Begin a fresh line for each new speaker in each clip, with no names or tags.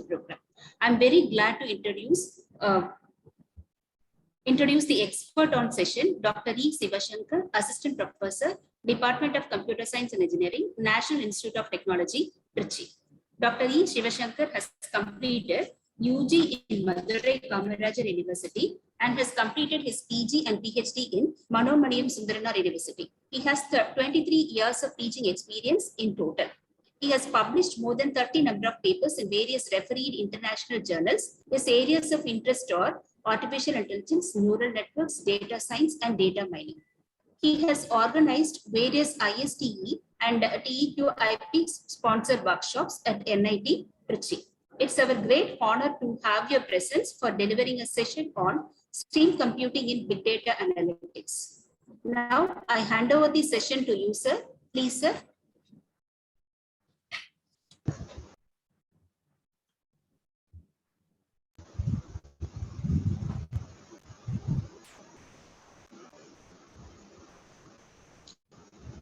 program. I'm very glad to introduce the expert on session, Dr. E. Sivashankar, Assistant Professor, Department of Computer Science and Engineering, National Institute of Technology, Trichy. Dr. E. Sivashankar has completed UG in Madurai Kamarajar University and has completed his PG and PhD in Manomaniyam Sundaranaar University. He has 23 years of teaching experience in total. He has published more than 30 number of papers in various refereed international journals. His areas of interest are artificial intelligence, neural networks, data science, and data mining. He has organized various ISTE and TEQIP sponsored workshops at NIT Trichy. It's our great honor to have your presence for delivering a session on stream computing in big data analytics. Now, I hand over the session to you, sir. Please, sir.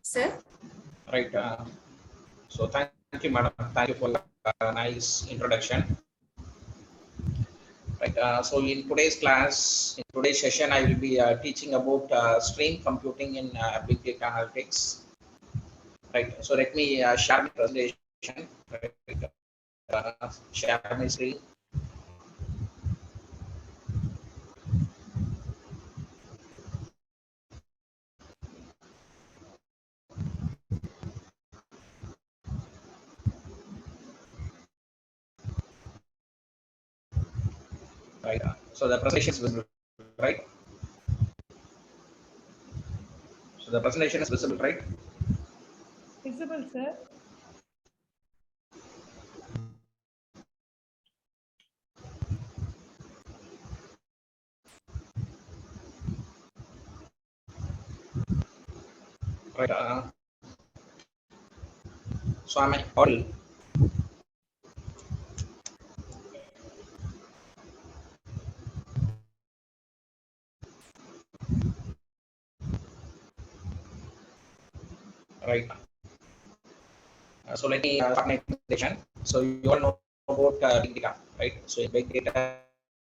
Sir.
Right. So thank you, madam. Thank you for the nice introduction. Right. So in today's class, in today's session, I will be teaching about stream computing in big data analytics. Right. So let me share my presentation. Right. Share my screen. Right. So the presentation is visible, right? So the presentation is visible, right?
Visible, sir.
Right. So am I audible? Right. So let me start my presentation. So you all know about big data, right? So in big data,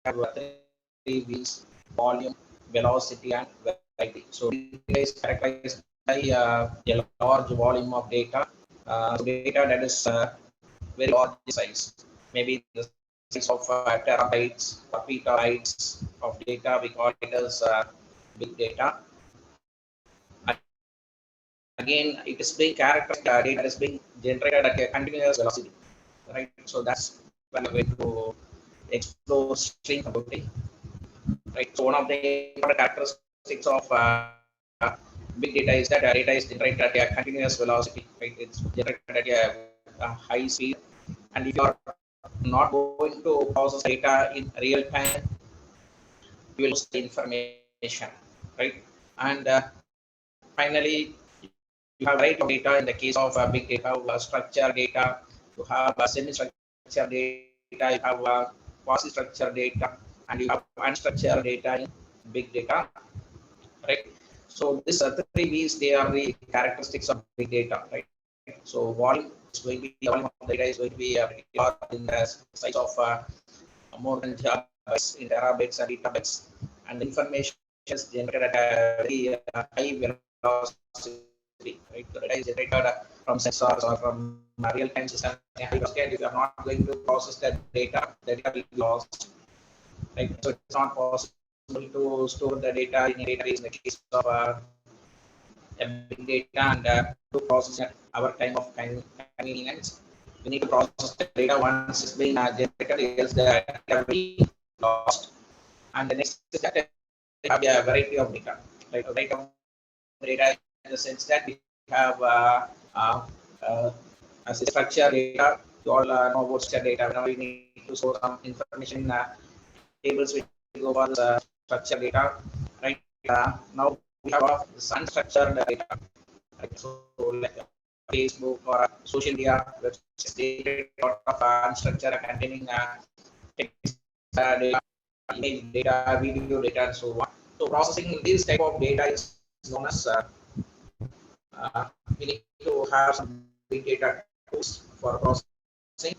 have three V's: volume, velocity, and variety. So data is characterized by a large volume of data. So data that is very large size, maybe the size of terabytes or petabytes of data. We call it as big data. Again, it is being characterized data is being generated at a continuous velocity, right? So that's when we're going to explore stream computing, right? So one of the important characteristics of big data is that data is generated at a continuous velocity, right? It's generated at a high speed, and if you are not going to process data in real time, you will lose the information, right? And finally, you have variety of data. In the case of big data, structured data, you have semi-structured data, you have quasi-structured data, and you have unstructured data in big data, right? So these three V's, they are the characteristics of big data, right? So volume is going to be, the volume of data is going to be large in the size of more than terabytes, in terabytes and petabytes, and the information is generated at a very high velocity. Right? The data is generated from sensors or from real-time system. If you are not going to process that data, the data will be lost. Right? So it's not possible to store the data in a database in the case of big data, and to process at our time of convenience. We need to process the data once it's been generated, else the data will be lost. And the next is that we have a variety of data. Right? A variety of data in the sense that we have as a structured data. You all know about structured data. Now we need to store some information in tables. We go over the structured data, right? Now we have unstructured data, right? So like Facebook or social media websites, they create a lot of unstructured containing text data, image data, video data, and so on. So processing this type of data is known as we need to have some big data tools for processing.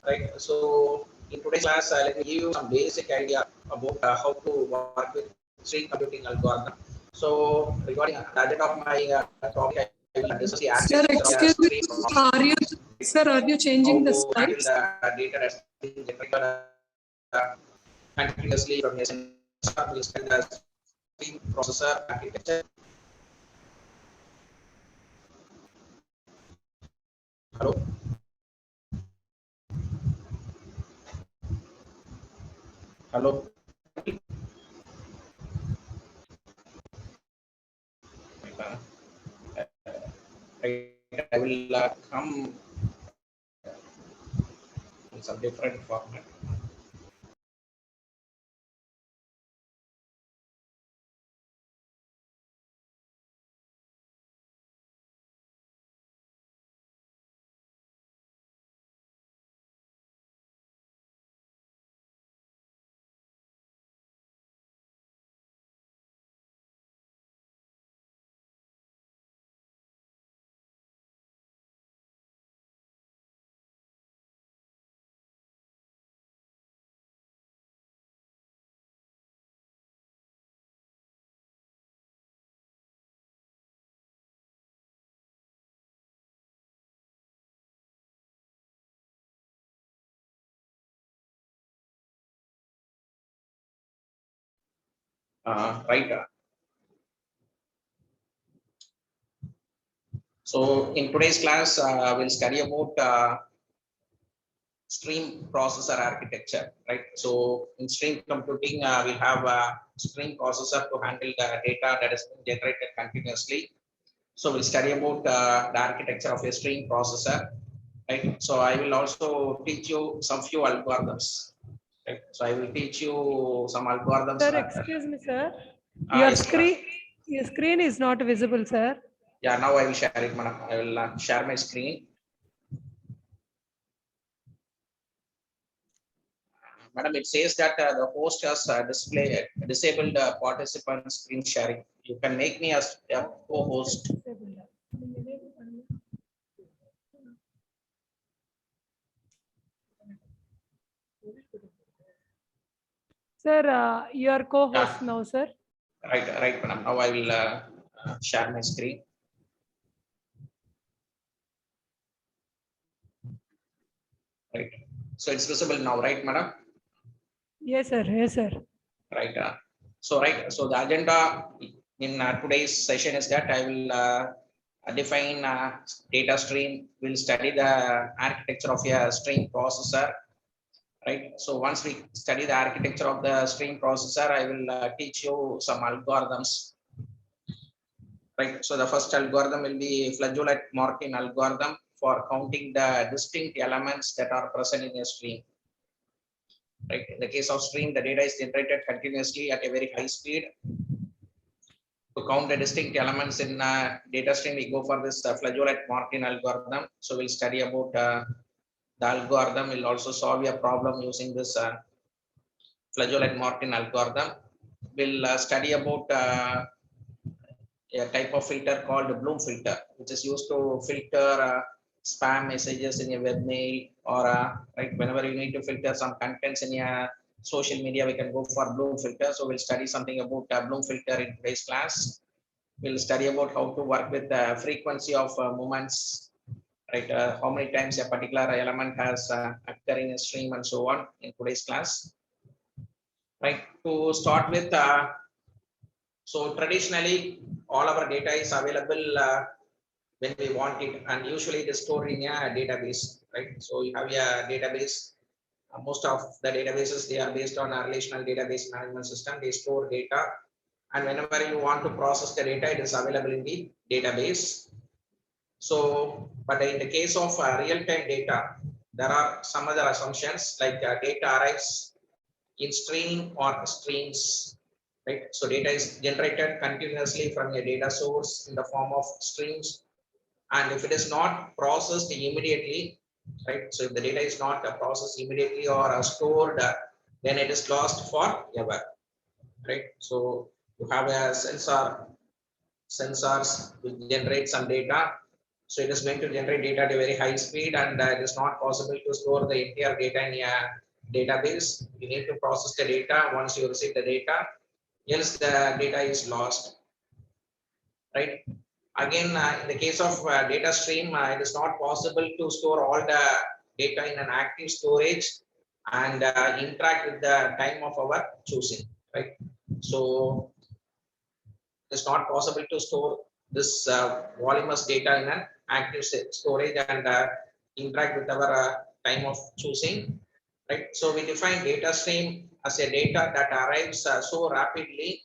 right? So in today's class, let me give you some basic idea about how to work with string computing algorithm. So regarding the agenda of my topic, I will discuss the
Sir,
architecture of
excuse me.
string
Are you, sir, are you changing the
how to handle
slides?
the data that's being generated continuously from a sensor. We'll study the stream processor architecture. Hello. Hello. I will come in some different format. Right. So in today's class, we'll study about stream processor architecture, right? So in stream computing, we have a stream processor to handle the data that is being generated continuously. So we'll study about the architecture of a stream processor, right? So I will also teach you some few algorithms, right? So I will teach you some algorithms.
Sir, excuse me, sir.
Yes, madam.
Your screen is not visible, sir.
Yeah, now I will share it, madam. I will share my screen. Madam, it says that the host has disabled participant screen sharing. You can make me as a co-host.
Sir, you are co-host
Yeah.
now, sir.
Right, madam. Now I will share my screen. Right. So it's visible now, right, madam?
Yes, sir. Yes, sir.
Right. Right. So the agenda in today's session is that I will define data stream. We'll study the architecture of a stream processor. Right. So once we study the architecture of the stream processor, I will teach you some algorithms. Right. So the first algorithm will be Flageolet-Martin algorithm for counting the distinct elements that are present in a stream. Right. In the case of stream, the data is generated continuously at a very high speed. To count the distinct elements in data stream, we go for this Flageolet-Martin algorithm. So we'll study about the algorithm. We'll also solve a problem using this Flageolet-Martin algorithm. We'll study about a type of filter called the Bloom filter, which is used to filter spam messages in your web mail, or right, whenever you need to filter some contents in your social media, we can go for Bloom filter. So we'll study something about Bloom filter in today's class. We'll study about how to work with the frequency of movements, right? How many times a particular element has occur in a stream and so on in today's class. Right. To start with, so traditionally, all our data is available when we want it, and usually it is stored in a database, right? So you have a database. Most of the databases, they are based on a relational database management system. They store data, and whenever you want to process the data, it is available in the database. So, but in the case of real-time data, there are some other assumptions like data arrives in stream or streams, right? So data is generated continuously from a data source in the form of streams, and if it is not processed immediately, right? So if the data is not processed immediately or stored, then it is lost forever, right? So you have a sensors which generate some data, So it is going to generate data at a very high speed, and it is not possible to store the entire data in a database. You need to process the data once you receive the data, else the data is lost. Right. Again, in the case of data stream, it is not possible to store all the data in an active storage and interact with the time of our choosing. Right. So it's not possible to store this voluminous data in an active storage and interact with our time of choosing. Right. So we define data stream as a data that arrives so rapidly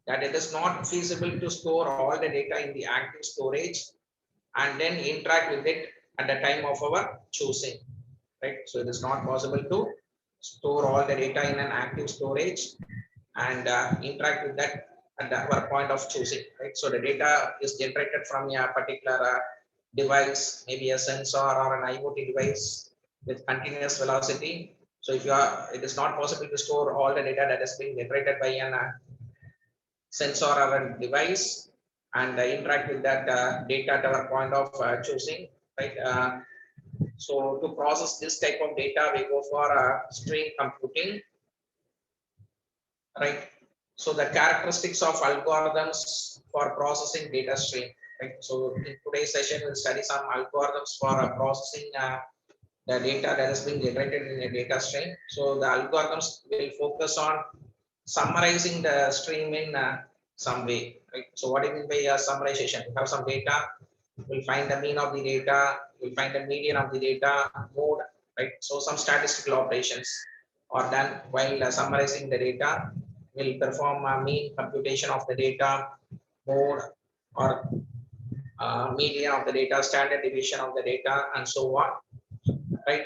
that it is not feasible to store all the data in the active storage and then interact with it at the time of our choosing. Right. So it is not possible to store all the data in an active storage and interact with that at our point of choosing. Right. So the data is generated from a particular device, maybe a sensor or an IoT device with continuous velocity. So if you are, it is not possible to store all the data that is being generated by an sensor or a device and interact with that data at our point of choosing. Right. So to process this type of data, we go for stream computing. Right. So the characteristics of algorithms for processing data stream. Right. So in today's session, we'll study some algorithms for processing the data that has been generated in a data stream. So the algorithms will focus on summarizing the stream in some way. Right. So what do you mean by summarization? We have some data, we'll find the mean of the data, we'll find the median of the data, mode. Right. So some statistical operations are done while summarizing the data. Will perform a mean computation of the data, mode, or median of the data, standard deviation of the data, and so on. Right.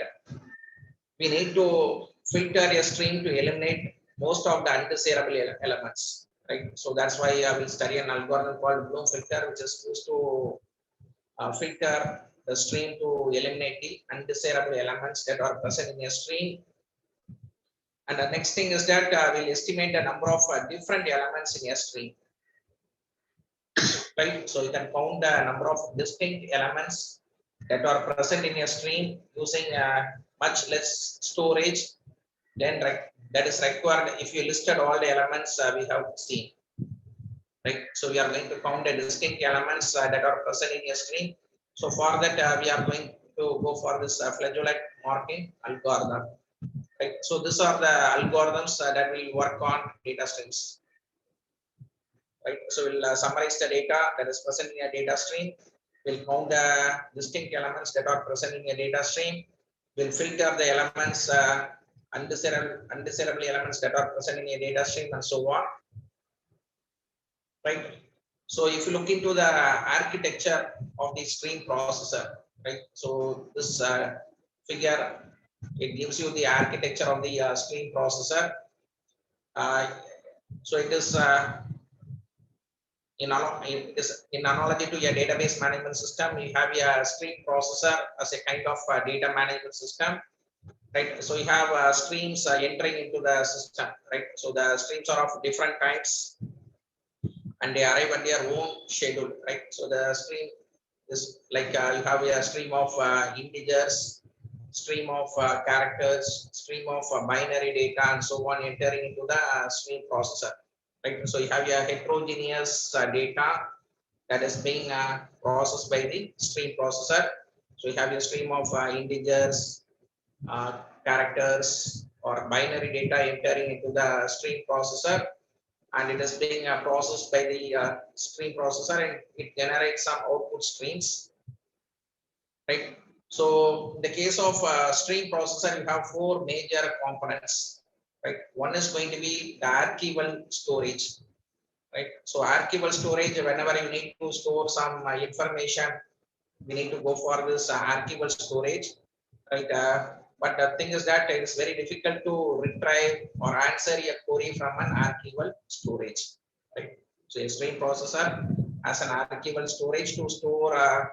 We need to filter a stream to eliminate most of the undesirable elements. Right. So that's why we'll study an algorithm called Bloom filter, which is used to filter the stream to eliminate the undesirable elements that are present in a stream. And the next thing is that we'll estimate the number of different elements in a stream. Right. So you can count the number of distinct elements that are present in a stream using much less storage than that is required if you listed all the elements we have seen. Right. So we are going to count the distinct elements that are present in a stream. So for that we are going to go for this flageolet marking algorithm. Right. So these are the algorithms that will work on data streams. Right. So we'll summarize the data that is present in a data stream. We'll count the distinct elements that are present in a data stream. We'll filter the elements, undesirable elements that are present in a data stream, and so on. Right. So if you look into the architecture of the stream processor, right. So this figure, it gives you the architecture of the stream processor. So it is in analogy to a database management system. You have a stream processor as a kind of data management system. Right. So you have streams entering into the system. Right. So the streams are of different kinds, and they arrive at their own schedule. Right. So the stream is like you have a stream of integers, stream of characters, stream of binary data, and so on entering into the stream processor. Right. So you have a heterogeneous data that is being processed by the stream processor. So you have a stream of integers, characters, or binary data entering into the stream processor, and it is being processed by the stream processor, and it generates some output streams. Right. So in the case of stream processor, you have four major components. Right. One is going to be the archival storage. Right. So archival storage, whenever you need to store some information, we need to go for this archival storage. Right. But the thing is that it is very difficult to retrieve or answer a query from an archival storage. Right. So a stream processor has an archival storage to store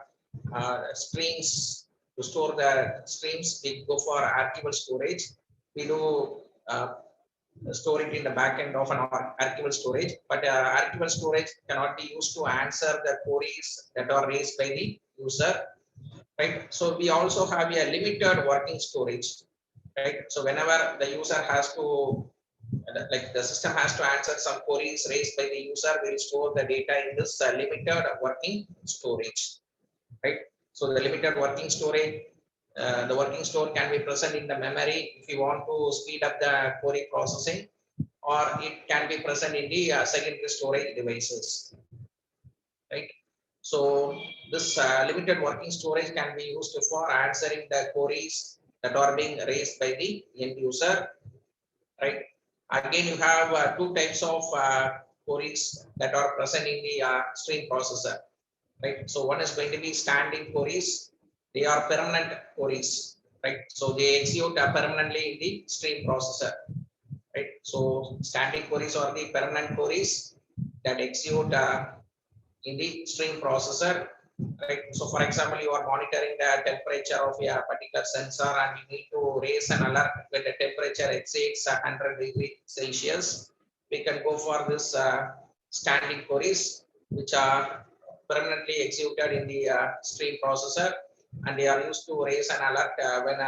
streams. To store the streams, we go for archival storage. We do store it in the backend of an archival storage, but archival storage cannot be used to answer the queries that are raised by the user, right? So we also have a limited working storage, right? So whenever the user has to, like the system has to answer some queries raised by the user, will store the data in this limited working storage, right? So the limited working storage, the working store can be present in the memory if you want to speed up the query processing, or it can be present in the secondary storage devices, right? So this limited working storage can be used for answering the queries that are being raised by the end user, right? Again, you have two types of queries that are present in the stream processor, right? So one is going to be standing queries. They are permanent queries, right? So they execute permanently in the stream processor, right? So standing queries are the permanent queries that execute in the stream processor, right? So for example, you are monitoring the temperature of a particular sensor and you need to raise an alert when the temperature exceeds 100 degrees Celsius. We can go for this standing queries, which are permanently executed in the stream processor, and they are used to raise an alert when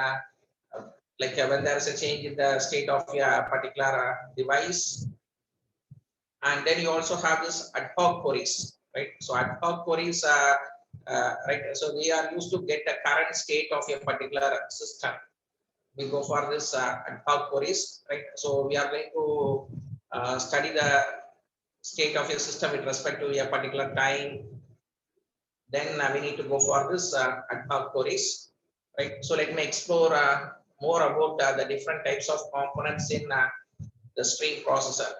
when there is a change in the state of a particular device. And then you also have this ad hoc queries, right? So ad hoc queries, right? So they are used to get the current state of a particular system. We go for this ad hoc queries, right? So we are going to study the state of a system with respect to a particular time. Then we need to go for this ad hoc queries, right? So let me explore more about the different types of components in the stream processor.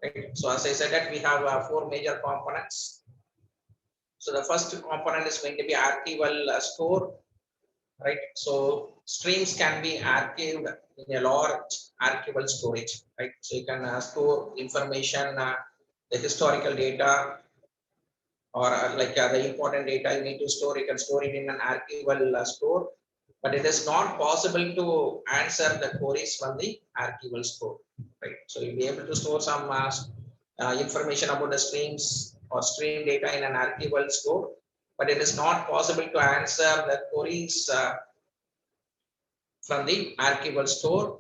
Right. So as I said that we have four major components. So the first component is going to be archival store, right? So streams can be archived in a large archival storage, right? So you can store information, the historical data, or the important data you need to store. You can store it in an archival store, but it is not possible to answer the queries from the archival store, right? So you'll be able to store some information about the streams or stream data in an archival store, but it is not possible to answer the queries from the archival store,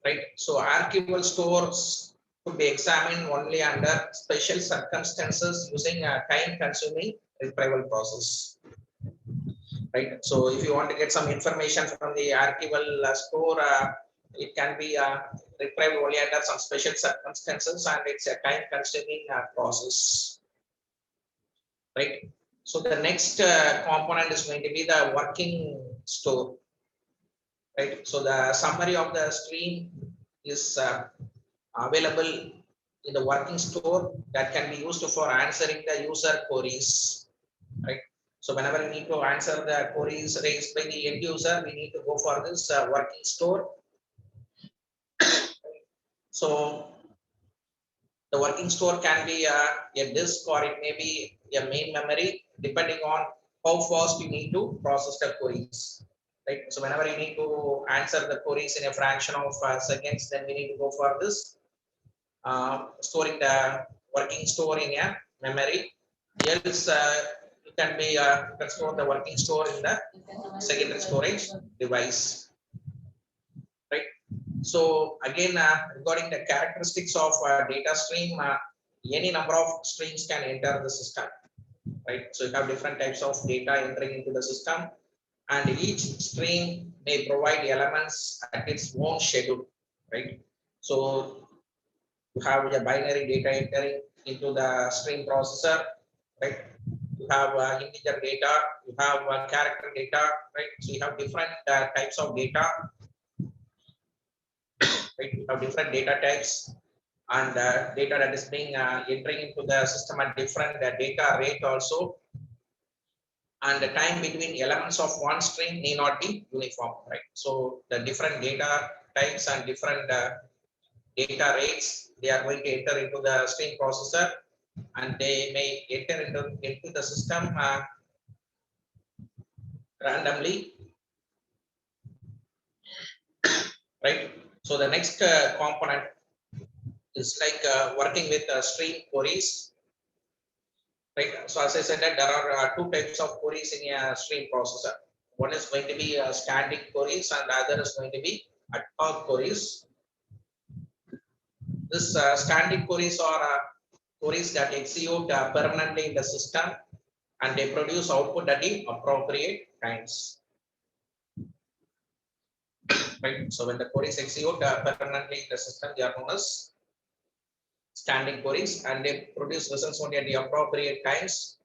right? So archival stores could be examined only under special circumstances using a time-consuming retrieval process, right? So if you want to get some information from the archival store, it can be retrieved only under some special circumstances, and it's a time-consuming process, right? So the next component is going to be the working store, right? So the summary of the stream is available in the working store that can be used for answering the user queries, right? So whenever we need to answer the queries raised by the end user, we need to go for this working store. So the working store can be a disk, or it may be a main memory, depending on how fast you need to process the queries, right? So whenever you need to answer the queries in a fraction of seconds, then we need to go for this storing the working store in a memory. Else you can store the working store in the secondary storage device, right? So again, regarding the characteristics of data stream, any number of streams can enter the system, right? So you have different types of data entering into the system, and each stream may provide elements at its own schedule, right? So you have the binary data entering into the stream processor, right? You have integer data, you have character data, right? So you have different types of data, right? You have different data types, and data that is being entering into the system at different data rate also, and the time between elements of one stream may not be uniform, right? So the different data types and different data rates, they are going to enter into the stream processor, and they may enter into the system randomly, right? So the next component is working with stream queries. right? So as I said that there are two types of queries in a stream processor. One is going to be static queries and the other is going to be ad hoc queries. This static queries are queries that execute permanently in the system and they produce output at the appropriate times. Right. So when the queries execute permanently in the system, they are known as standing queries and they produce results only at the appropriate times.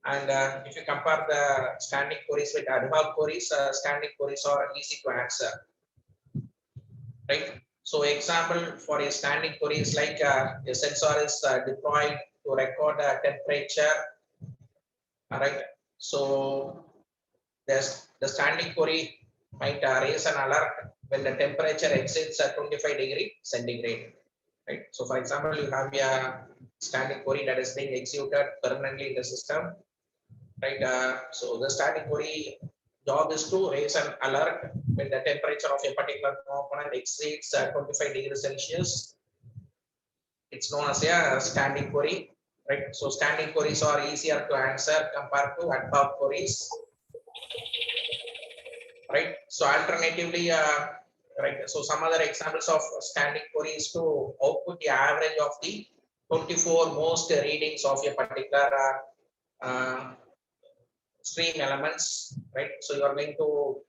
And if you compare the standing queries with ad hoc queries, standing queries are easy to answer. Right. So example for a standing query is like a sensor is deployed to record temperature. All right. So the standing query might raise an alert when the temperature exceeds 25 degree centigrade. Right. So for example, you have a standing query that is being executed permanently in the system. Right. So the standing query job is to raise an alert when the temperature of a particular component exceeds 25 degrees Celsius. It's known as a standing query. Right. So standing queries are easier to answer compared to ad hoc queries. Right. So alternatively, right. So some other examples of standing queries to output the average of the 24 most readings of a particular stream elements. Right. So you are going to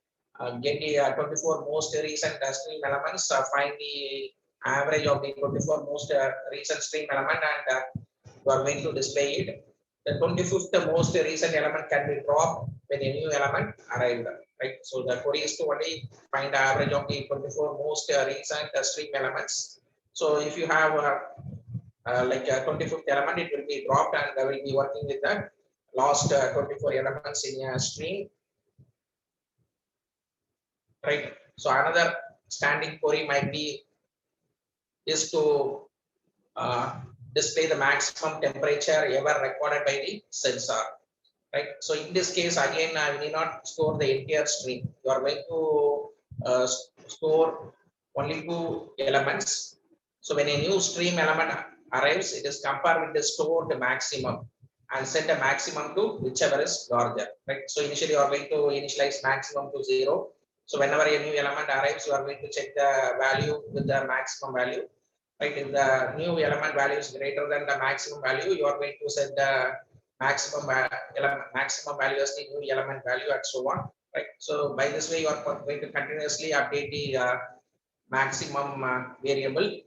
get the 24 most recent stream elements, find the average of the 24 most recent stream element, and you are going to display it. The 25th most recent element can be dropped when a new element arrived. Right. So the query is to only find the average of the 24 most recent stream elements. So if you have like a 25th element, it will be dropped and they will be working with the last 24 elements in a stream. Right. So another standing query might be is to display the maximum temperature ever recorded by the sensor. Right. So in this case, again, we need not store the entire stream. You are going to store only two elements. So when a new stream element arrives, it is compared with the stored maximum and set a maximum to whichever is larger. Right. So initially, you are going to initialize maximum to 0. So whenever a new element arrives, you are going to check the value with the maximum value. Right. If the new element value is greater than the maximum value, you are going to set the maximum value as the new element value and so on. Right. So by this way, you are going to continuously update the maximum variable.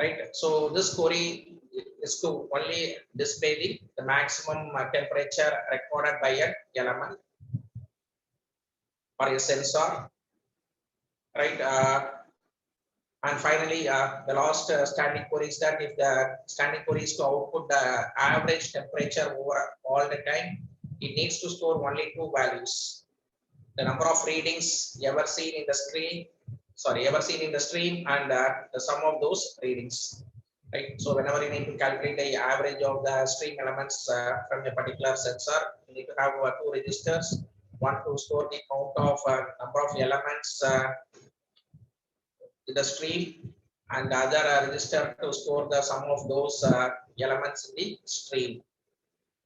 Right. So this query is to only display the maximum temperature recorded by an element or a sensor. Right. And finally, the last standing query is that if the standing query is to output the average temperature over all the time, it needs to store only two values: the number of readings ever seen in the stream, and the sum of those readings. Right. So whenever you need to calculate the average of the stream elements from a particular sensor, you need to have two registers: one to store the count of number of elements in the stream, and the other register to store the sum of those elements in the stream.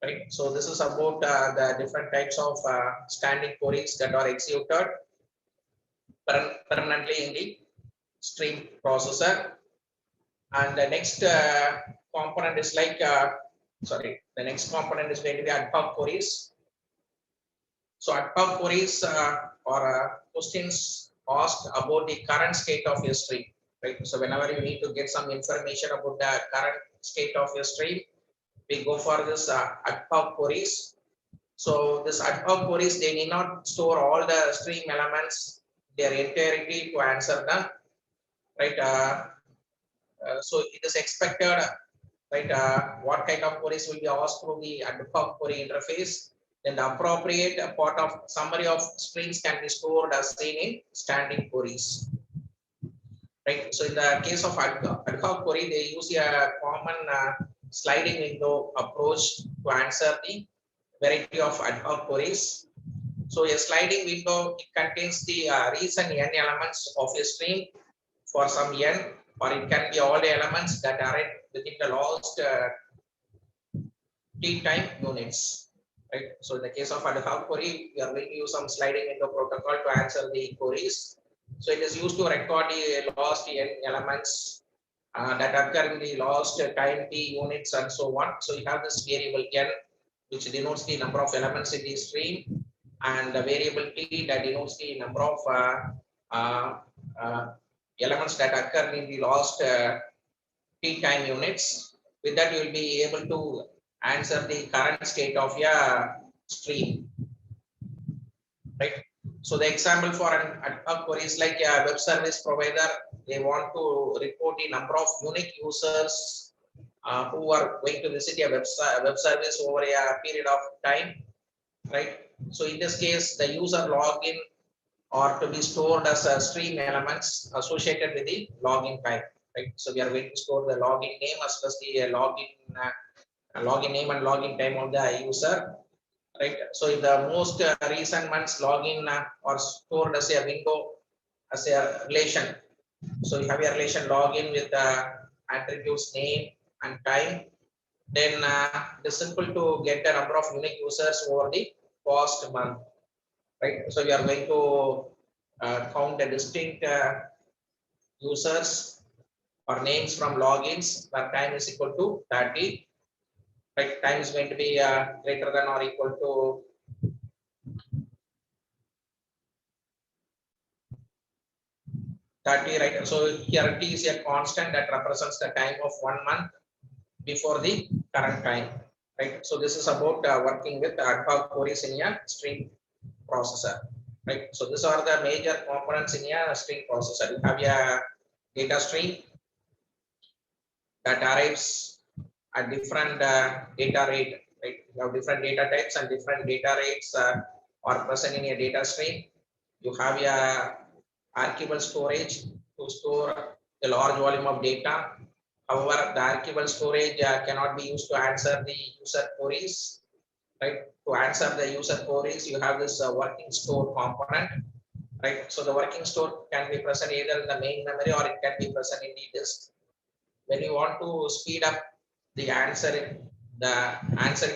Right. So this is about the different types of standing queries that are executed permanently in the stream processor. And the next component is like the next component is going to be ad hoc queries. So ad hoc queries are questions asked about the current state of your stream. Right. So whenever you need to get some information about the current state of your stream, we go for this ad hoc queries. So this ad hoc queries, they need not store all the stream elements their entirety to answer them. Right. So it is expected, right? What kind of queries will be asked through the ad hoc query interface? Then the appropriate part of summary of strings can be stored as seen in standing queries. Right. So in the case of ad hoc query, they use a common sliding window approach to answer the variety of ad hoc queries. So a sliding window, it contains the recent n elements of a stream for some n, or it can be all the elements that are within the last T time units, right? So in the case of ad hoc query, we are going to use some sliding window protocol to answer the queries. So it is used to record the lost n elements that occur in the lost time t units and so on. So you have this variable n, which denotes the number of elements in the stream, and the variable t that denotes the number of elements that occur in the lost t time units. With that, you will be able to answer the current state of your stream, right? So the example for an ad hoc query is like a web service provider. They want to report the number of unique users who are going to visit a web service over a period of time, right? So in this case, the user login or to be stored as a stream elements associated with the login time, right? So we are going to store the login name as well as the login name and login time of the user, right? So in the most recent months login or stored as a window as a relation. So you have a relation login with the attributes name and time. Then it is simple to get the number of unique users over the past month, right? So we are going to count the distinct users or names from logins where time is equal to 30. Right, time is going to be greater than or equal to 30, right? So here t is a constant that represents the time of 1 month before the current time, right? So this is about working with ad hoc queries in a stream processor, right? So these are the major components in a stream processor. You have a data stream that arrives at different data rate, right? You have different data types and different data rates are present in a data stream. You have a archival storage to store a large volume of data. However, the archival storage cannot be used to answer the user queries, right? To answer the user queries, you have this working store component, right? So the working store can be present either in the main memory or it can be present in the disk. When you want to speed up the answering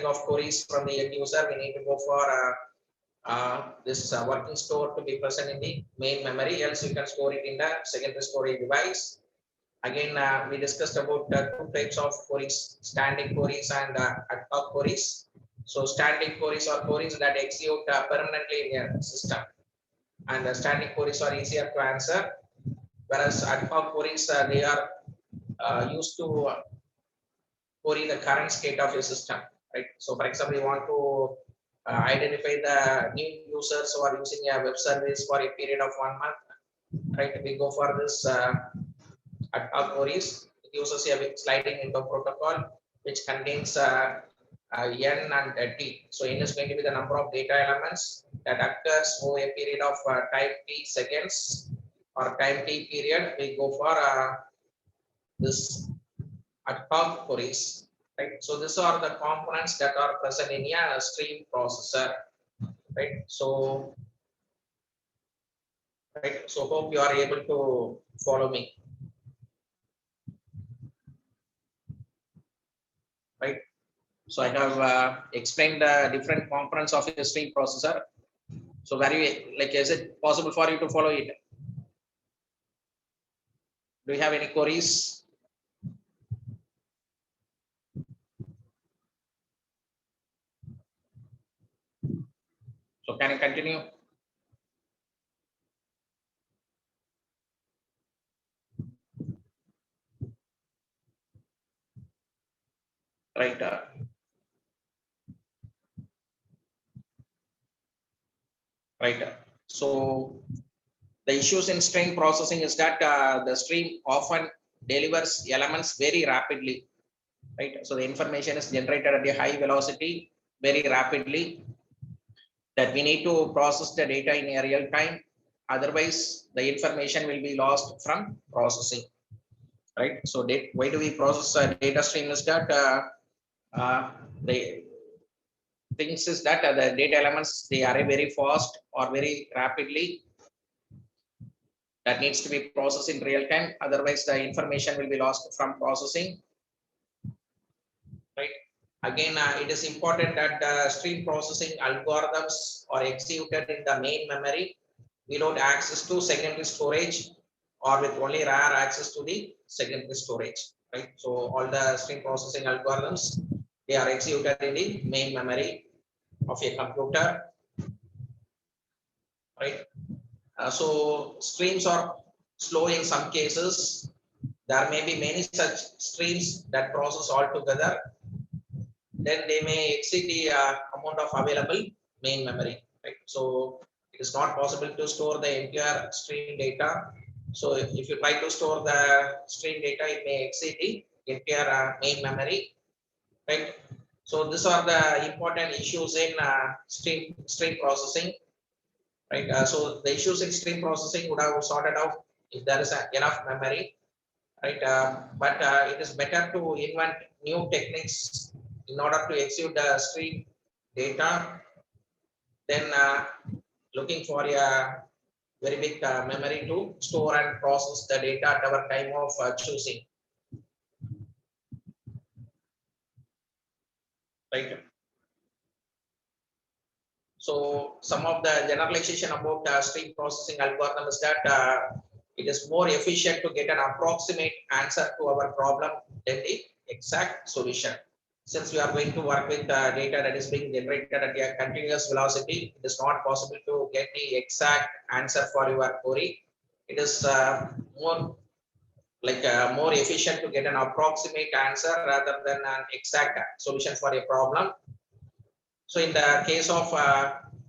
of queries from the end user, we need to go for this working store to be present in the main memory, else you can store it in the secondary storage device. Again, we discussed about two types of queries, standing queries and ad hoc queries. So standing queries are queries that execute permanently in your system, and standing queries are easier to answer, whereas ad hoc queries they are used to query the current state of your system, right? So for example, you want to identify the new users who are using a web service for a period of 1 month, right? We go for this ad hoc queries. It uses a sliding window protocol which contains n and t. So n is going to be the number of data elements that occurs over a period of time t seconds or time t period. We go for this ad hoc queries, right? So these are the components that are present in a stream processor, right? So hope you are able to follow me, right? So I have explained the different components of a stream processor. So is it possible for you to follow it? Do you have any queries? So can I continue? Right. Right. So the issues in stream processing is that the stream often delivers elements very rapidly, right? So the information is generated at a high velocity very rapidly, that we need to process the data in a real time. Otherwise, the information will be lost from processing, right? So why do we process a data stream is that the things is that the data elements, they arrive very fast or very rapidly. That needs to be processed in real time. Otherwise, the information will be lost from processing, right? Again, it is important that the stream processing algorithms are executed in the main memory without access to secondary storage or with only rare access to the secondary storage, right? So all the stream processing algorithms, they are executed in the main memory of a computer, right? So streams are slow in some cases. There may be many such streams that process all together. Then they may exceed the amount of available main memory, right? So it is not possible to store the entire stream data. So if you try to store the stream data, it may exceed the entire main memory, right? So these are the important issues in stream processing, right? So the issues in stream processing would have sorted out if there is enough memory, right? But it is better to invent new techniques in order to execute the stream data than looking for a very big memory to store and process the data at our time of choosing, right? So some of the generalization about stream processing algorithm is that it is more efficient to get an approximate answer to our problem than the exact solution. Since we are going to work with data that is being generated at a continuous velocity, it is not possible to get the exact answer for your query. It is more efficient to get an approximate answer rather than an exact solution for a problem. So in the case of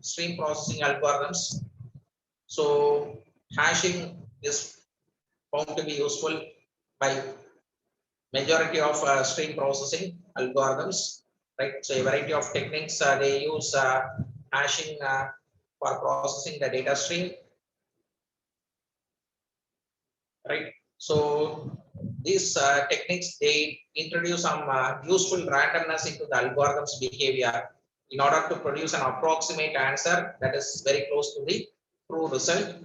stream processing algorithms, so hashing is found to be useful by majority of stream processing algorithms, right? So a variety of techniques they use hashing for processing the data stream, right? So these techniques, they introduce some useful randomness into the algorithm's behavior in order to produce an approximate answer that is very close to the true result.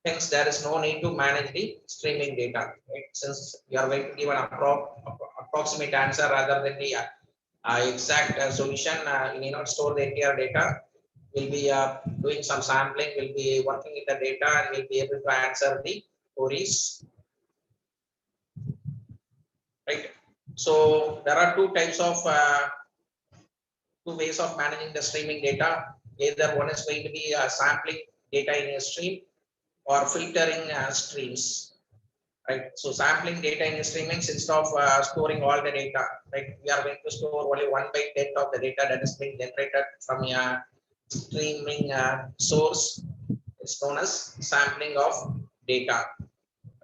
Hence, there is no need to manage the streaming data, right? Since you are going to give an approximate answer rather than the exact solution, you need not store the entire data. We'll be doing some sampling, we'll be working with the data, and we'll be able to answer the queries, right? So there are two ways of managing the streaming data. Either one is going to be sampling data in a stream or filtering streams, right? So sampling data in a stream means instead of storing all the data, right, we are going to store only 1/10 of the data that is being generated from a streaming source. It's known as sampling of data,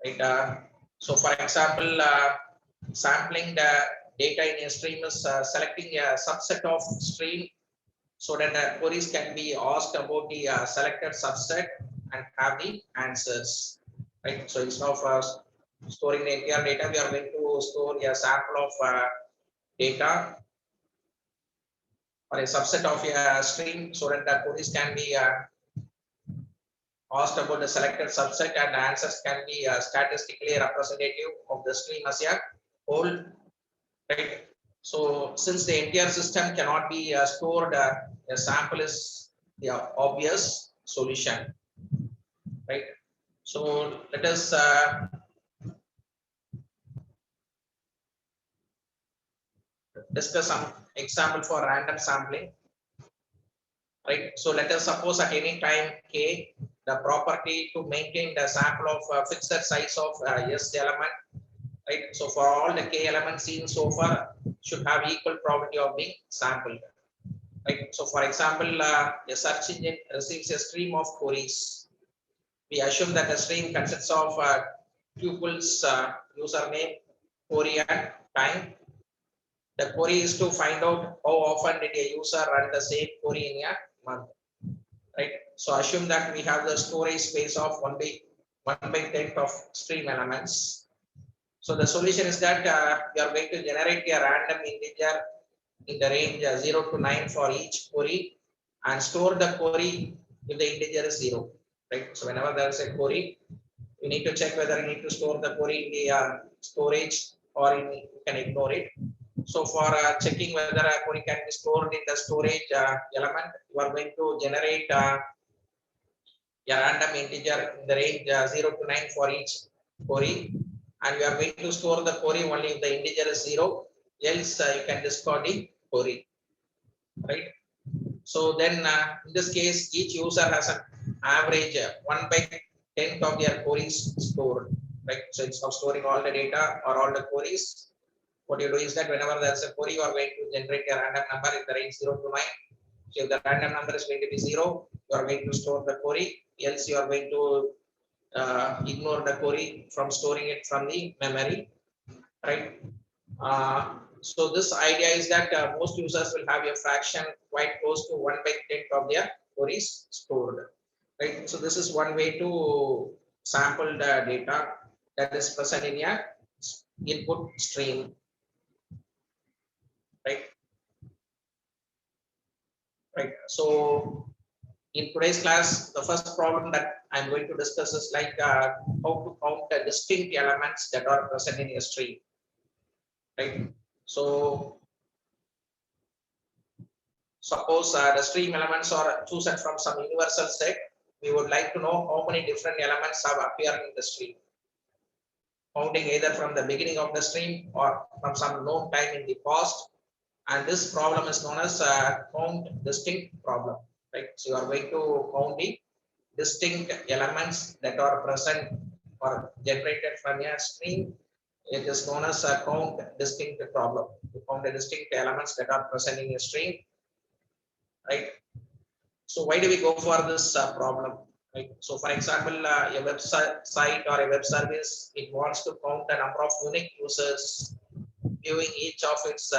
right? So for example, sampling the data in a stream is selecting a subset of stream so that the queries can be asked about the selected subset and have the answers, right? So instead of storing the entire data, we are going to store a sample of data or a subset of a stream so that the queries can be asked about the selected subset and the answers can be statistically representative of the stream as a whole, right? So since the entire system cannot be stored, a sample is the obvious solution, right? So let us discuss some example for random sampling, right? So let us suppose at any time k, the property to maintain the sample of fixed size of S element, right? So for all the k elements seen so far should have equal probability of being sampled, right? So for example, a search engine receives a stream of queries. We assume that the stream consists of tuples, username, query, and time. The query is to find out how often did a user run the same query in a month, right? So assume that we have the storage space of 1/10 of stream elements. So the solution is that we are going to generate a random integer in the range 0 to 9 for each query and store the query if the integer is 0, right? So whenever there is a query, we need to check whether you need to store the query in the storage or you can ignore it. So for checking whether a query can be stored in the storage element, you are going to generate a random integer in the range 0 to 9 for each query, and you are going to store the query only if the integer is 0, else you can discard the query, right? So then in this case, each user has an average 1/10 of their queries stored, right? So instead of storing all the data or all the queries, what you do is that whenever there's a query, you are going to generate a random number in the range 0 to 9. So if the random number is going to be 0, you are going to store the query, else you are going to ignore the query from storing it from the memory, right? So this idea is that most users will have a fraction quite close to 1/10 of their queries stored, right? So this is one way to sample the data that is present in a input stream, right? Right. So in today's class, the first problem that I'm going to discuss is like how to count the distinct elements that are present in a stream, right? So suppose the stream elements are chosen from some universal set. We would like to know how many different elements have appeared in the stream, counting either from the beginning of the stream or from some known time in the past. And this problem is known as count distinct problem, right? So you are going to count the distinct elements that are present or generated from a stream. It is known as a count distinct problem. To count the distinct elements that are present in a stream, right? So why do we go for this problem, right? So for example, a website or a web service, it wants to count the number of unique users viewing each of its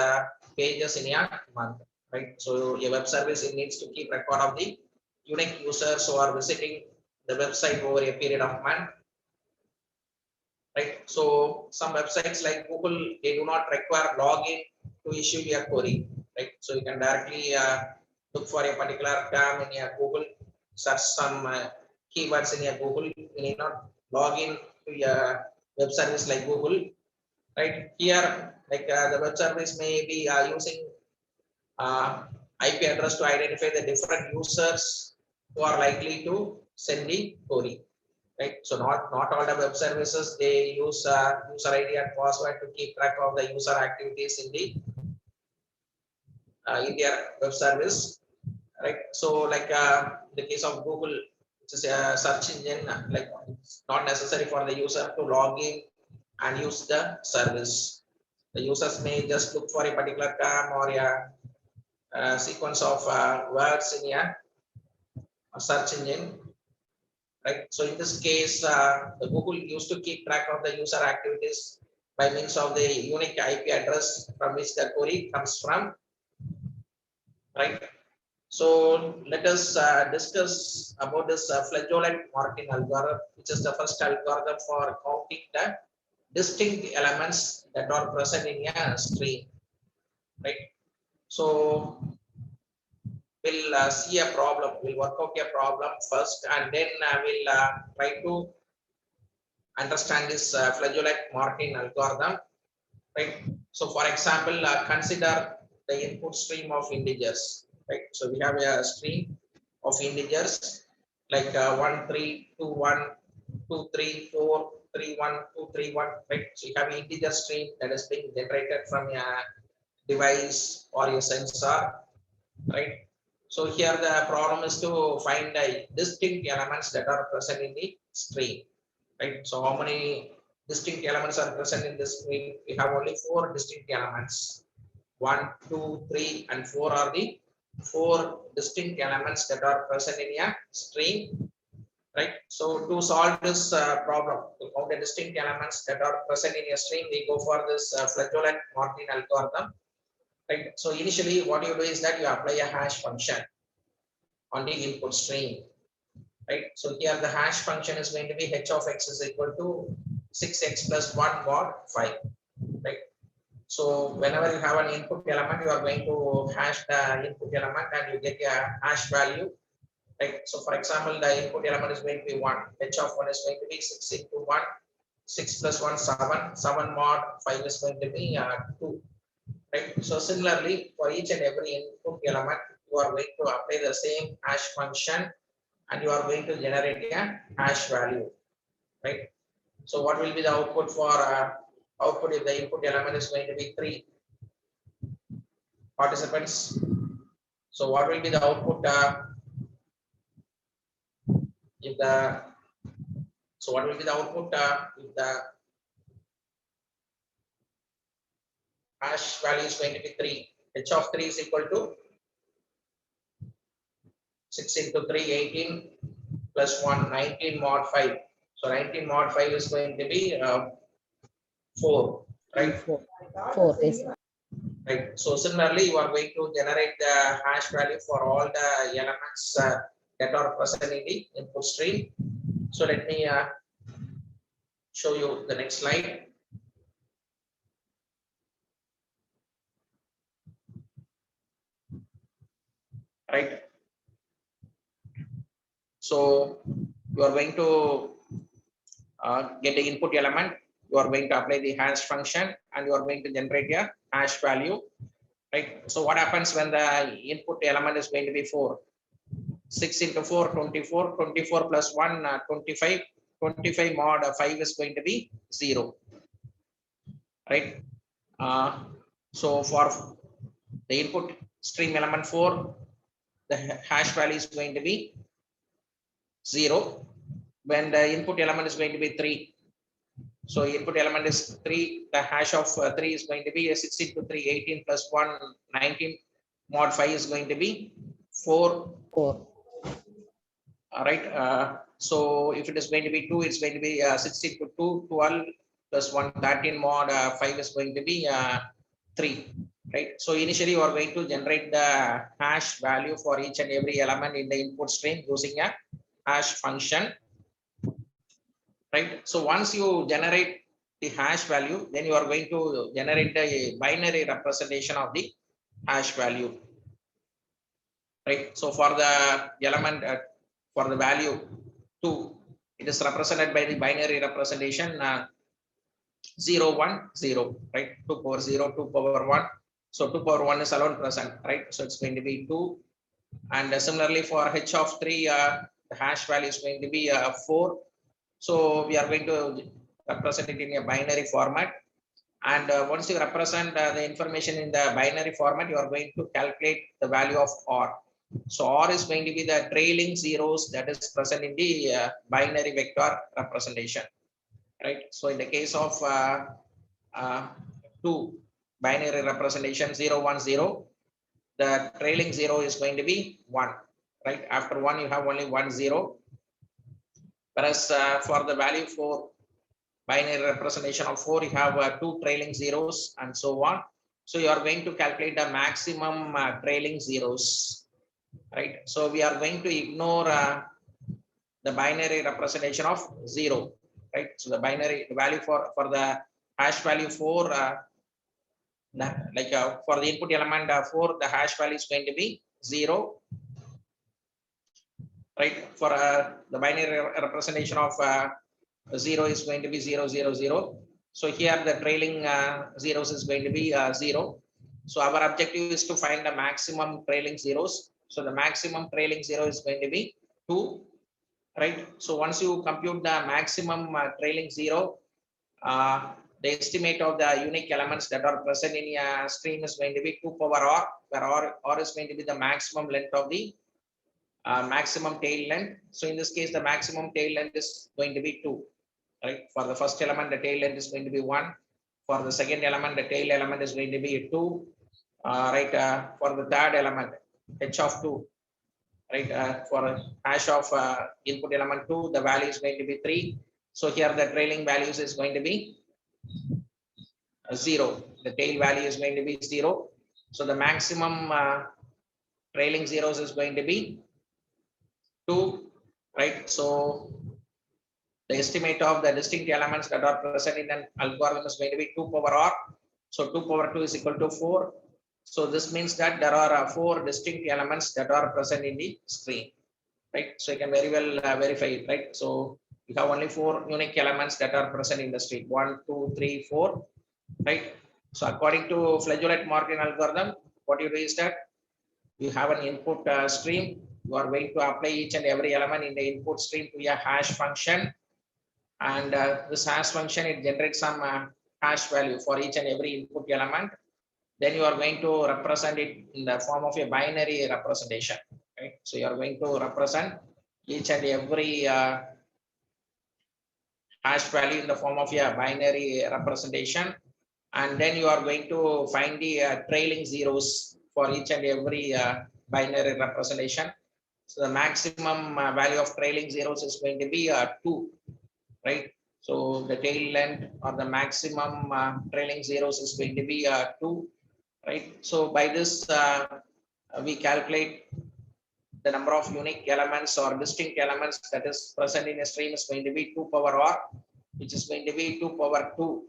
pages in a month, right? So a web service, it needs to keep record of the unique users who are visiting the website over a period of month, right? So some websites like Google, they do not require login to issue your query, right? So you can directly look for a particular term in your Google, search some keywords in your Google. You need not log in to your web service like Google, right? Here, like the web service may be using IP address to identify the different users who are likely to send the query, right? So not all the web services, they use user ID and password to keep track of the user activities in their web service, right? So like the case of Google, which is a search engine, like it's not necessary for the user to log in and use the service. The users may just look for a particular term or a sequence of words in a search engine, right? So in this case, the Google used to keep track of the user activities by means of the unique IP address from which the query comes from, right? So let us discuss about this Flageolet-Martin algorithm, which is the first algorithm for counting the distinct elements that are present in a stream, right? So we'll see a problem, we'll work out a problem first, and then we'll try to understand this Flageolet-Martin algorithm, right? So for example, consider the input stream of integers, right? So we have a stream of integers like 1 3 2 1 2 3 4 3 1 2 3 1, right? So you have an integer stream that is being generated from a device or a sensor, right? So here the problem is to find the distinct elements that are present in the stream, right? So how many distinct elements are present in this stream? We have only 4 distinct elements. 1, 2, 3, and 4 are the 4 distinct elements that are present in a stream, right? So to solve this problem, to count the distinct elements that are present in a stream, we go for this Flageolet-Martin algorithm, right? So initially what you do is that you apply a hash function on the input stream, right? So here the hash function is going to be h of x is equal to 6x plus 1 mod 5, right? So whenever you have an input element, you are going to hash the input element and you get a hash value, right? So for example, the input element is going to be 1, h of 1 is going to be 6 into 1, 6 plus 1 7, 7 mod 5 is going to be 2, right? So similarly, for each and every input element, you are going to apply the same hash function and you are going to generate a hash value, right? So what will be the output for output if the input element is going to be 3 participants? So what will be the output if the what will be the output if the hash value is going to be 3? H of 3 is equal to 6 into 3, 18 plus 1, 19 mod 5. So 19 mod 5 is going to be 4, right?
Four is
Right. So similarly, you are going to generate the hash value for all the elements that are present in the input stream. So let me show you the next slide. Right. So you are going to get the input element. You are going to apply the hash function, and you are going to generate a hash value. Right. So what happens when the input element is going to be 4? 6 into 4, 24, 24 plus 1, 25, 25 mod 5 is going to be 0, right? So for the input stream element 4, the hash value is going to be 0. When the input element is going to be 3, so input element is 3, the hash of 3 is going to be 6 into 3, 18 plus 1, 19, mod 5 is going to be 4.
four.
All right. So if it is going to be 2, it's going to be 16 to 2, 12 plus 1, 13 mod 5 is going to be 3. Right. So initially you are going to generate the hash value for each and every element in the input stream using a hash function. Right. So once you generate the hash value, then you are going to generate the binary representation of the hash value. Right. So for the element for the value 2, it is represented by the binary representation 0, 1, 0, right? 2 power 0, 2 power 1. So 2 power 1 is alone present, right? So it's going to be 2. And similarly for h of 3, the hash value is going to be 4. So we are going to represent it in a binary format. And once you represent the information in the binary format, you are going to calculate the value of R. So R is going to be the trailing zeros that is present in the binary vector representation, right? So in the case of 2 binary representation 0, 1, 0, the trailing 0 is going to be 1, right? After 1, you have only 1, 0. Whereas for the value for binary representation of 4, you have 2 trailing zeros and so on. So you are going to calculate the maximum trailing zeros, right? So we are going to ignore the binary representation of 0, right? So the binary value for the hash value 4, for the input element 4, the hash value is going to be 0, right? For the binary representation of 0 is going to be 0, 0, 0. So here the trailing zeros is going to be 0. So our objective is to find the maximum trailing zeros. So the maximum trailing 0 is going to be 2, right? So once you compute the maximum trailing 0, the estimate of the unique elements that are present in a stream is going to be 2 power R, where R is going to be the maximum length of the maximum tail length. So in this case, the maximum tail length is going to be 2. Right? For the first element, the tail length is going to be 1. For the second element, the tail element is going to be 2. Right? For the third element, h of 2. Right? For hash of input element 2, the value is going to be 3. So here the trailing values is going to be 0. The tail value is going to be 0. So the maximum trailing zeros is going to be 2. Right? So the estimate of the distinct elements that are present in an algorithm is going to be 2 power R. So 2 power 2 is equal to 4. So this means that there are 4 distinct elements that are present in the stream, right? So you can very well verify it, right? So you have only 4 unique elements that are present in the stream, 1, 2, 3, 4, right? So according to Flageolet-Martin algorithm, what you do is that you have an input stream. You are going to apply each and every element in the input stream to a hash function, and this hash function, it generates some hash value for each and every input element. Then you are going to represent it in the form of a binary representation, right? So you are going to represent each and every hash value in the form of a binary representation, and then you are going to find the trailing zeros for each and every binary representation. So the maximum value of trailing zeros is going to be 2, right? So the tail length or the maximum trailing zeros is going to be 2, right? So by this we calculate the number of unique elements or distinct elements that is present in a stream is going to be 2 power r, which is going to be 2 power 2,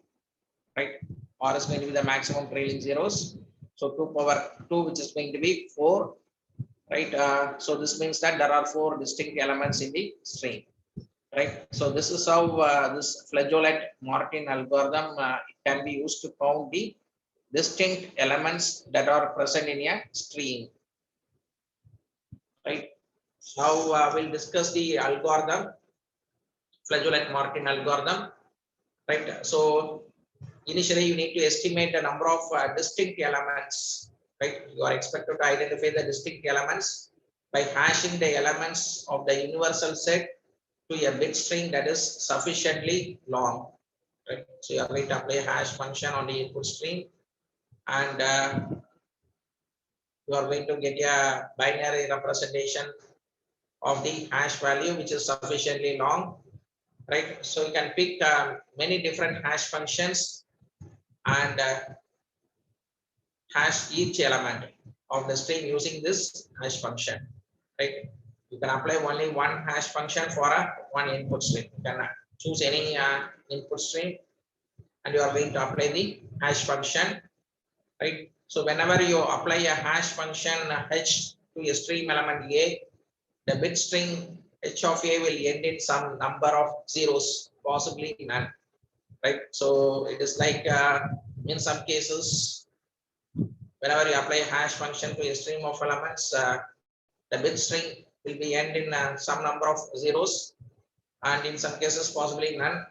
right? R is going to be the maximum trailing zeros. So 2 power 2, which is going to be 4, right? So this means that there are 4 distinct elements in the stream, right? So this is how this Flageolet-Martin algorithm can be used to count the distinct elements that are present in a stream, right? Now we'll discuss the algorithm, Flageolet-Martin algorithm, right? So initially you need to estimate the number of distinct elements, right? You are expected to identify the distinct elements by hashing the elements of the universal set to a bit string that is sufficiently long, right? So you are going to apply a hash function on the input stream, and you are going to get a binary representation of the hash value which is sufficiently long, right? So you can pick many different hash functions and hash each element of the string using this hash function, right? You can apply only one hash function for one input string. You can choose any input string and you are going to apply the hash function, right? So whenever you apply a hash function h to a stream element a, the bit string h of a will end in some number of zeros, possibly none, right? So it is like in some cases, whenever you apply a hash function to a stream of elements, the bit string will be end in some number of zeros, and in some cases possibly none,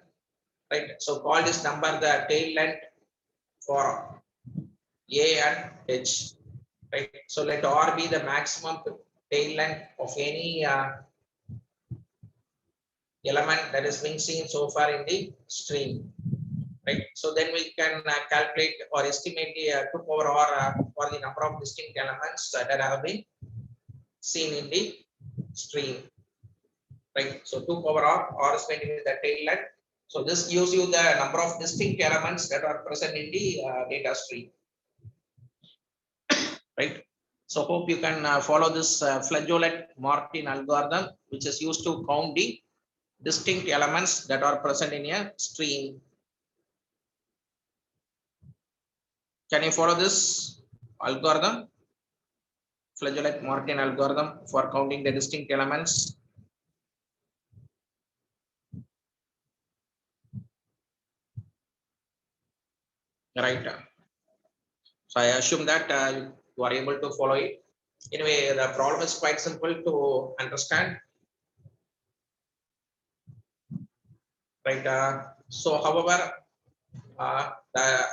right? So call this number the tail length for a and h, right? So let r be the maximum tail length of any element that is being seen so far in the stream, right? So then we can calculate or estimate the 2 power r for the number of distinct elements that have been seen in the stream, right? So 2 power r is going to be the tail length. So this gives you the number of distinct elements that are present in the data stream, right? So hope you can follow this Flageolet-Martin algorithm, which is used to count the distinct elements that are present in a stream. Can you follow this algorithm, Flageolet-Martin algorithm for counting the distinct elements? Right. So I assume that you are able to follow it. Anyway, the problem is quite simple to understand. Right. So, however, the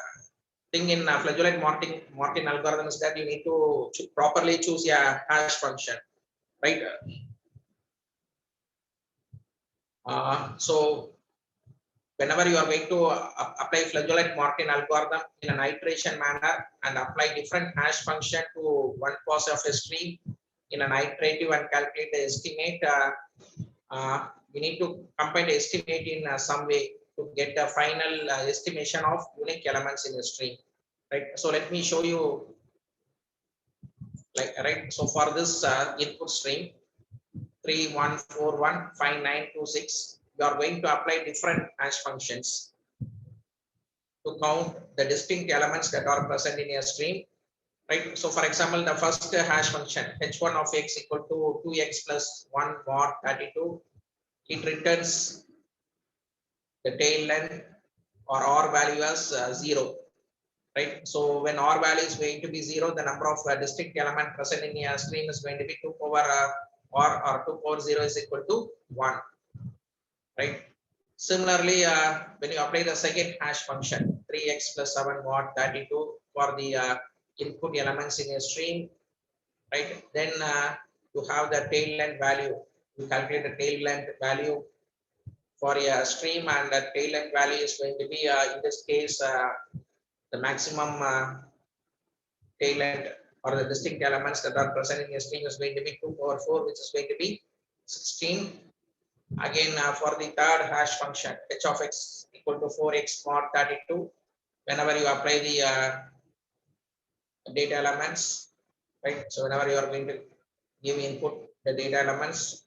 thing in Flageolet-Martin algorithm is that you need to properly choose a hash function, right? So whenever you are going to apply Flageolet-Martin algorithm in an iteration manner and apply different hash function to one pass of a stream in an iterative and calculate the estimate, we need to combine the estimate in some way to get the final estimation of unique elements in the stream, right? So let me show you, like, right? So for this input stream 31415926, you are going to apply different hash functions to count the distinct elements that are present in a stream, right? So for example, the first hash function h1 of x equal to 2x plus 1 mod 32, it returns the tail length or r value as 0, right? So when R value is going to be 0, the number of distinct element present in a stream is going to be 2 power R or 2 power 0 is equal to 1, right? Similarly, when you apply the second hash function, 3x plus 7 mod 32 for the input elements in a stream, right? Then you have the tail length value. You calculate the tail length value for a stream, and the tail length value is going to be, in this case, the maximum tail length or the distinct elements that are present in a stream is going to be 2 power 4, which is going to be 16. Again, for the third hash function, h of x equal to 4x mod 32, whenever you apply the data elements, right? So whenever you are going to give input the data elements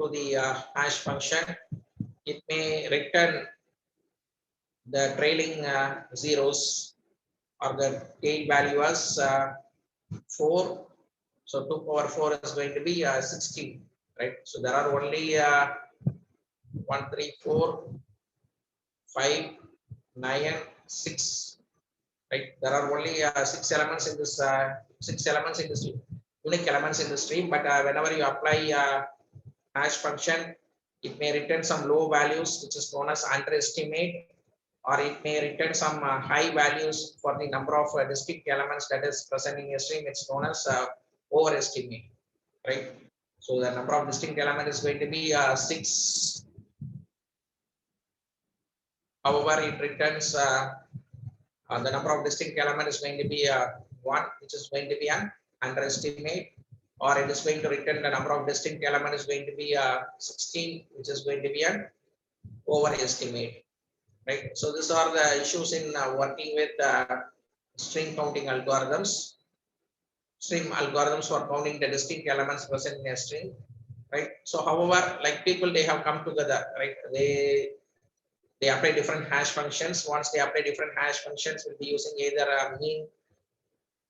to the hash function, it may return the trailing zeros or the tail value as 4. So 2 power 4 is going to be 16, right? So there are only 1, 3, 4, 5, 9, 6, right? There are only 6 elements in this unique elements in the stream, but whenever you apply hash function, it may return some low values, which is known as underestimate, or it may return some high values for the number of distinct elements that is present in a stream. It's known as overestimate, right? So the number of distinct element is going to be 6. However, it returns the number of distinct element is going to be 1, which is going to be an underestimate, or it is going to return the number of distinct element is going to be 16, which is going to be an overestimate, right? So these are the issues in working with string counting algorithms. String algorithms for counting the distinct elements present in a string, right? So however, like people, they have come together, right? They apply different hash functions. Once they apply different hash functions, we'll be using either a mean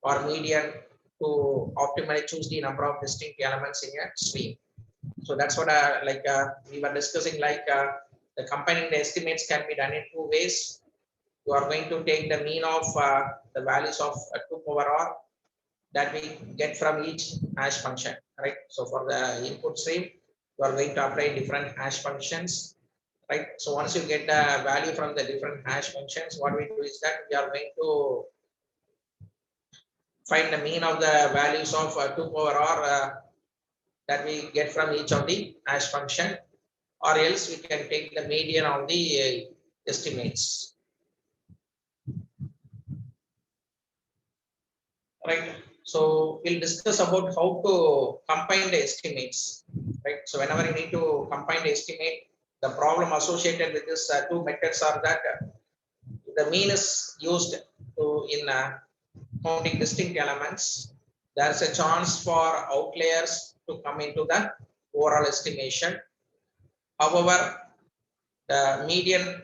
or median to optimally choose the number of distinct elements in a stream. So that's what we were discussing, the combining the estimates can be done in 2 ways. You are going to take the mean of the values of 2 power R that we get from each hash function, right? So for the input stream, you are going to apply different hash functions, right? So once you get the value from the different hash functions, what we do is that we are going to find the mean of the values of 2 power R that we get from each of the hash function, or else we can take the median of the estimates, right? So we'll discuss about how to combine the estimates, right? So whenever you need to combine the estimate, the problem associated with this 2 methods are that the mean is used in counting distinct elements. There's a chance for outliers to come into the overall estimation. However, the median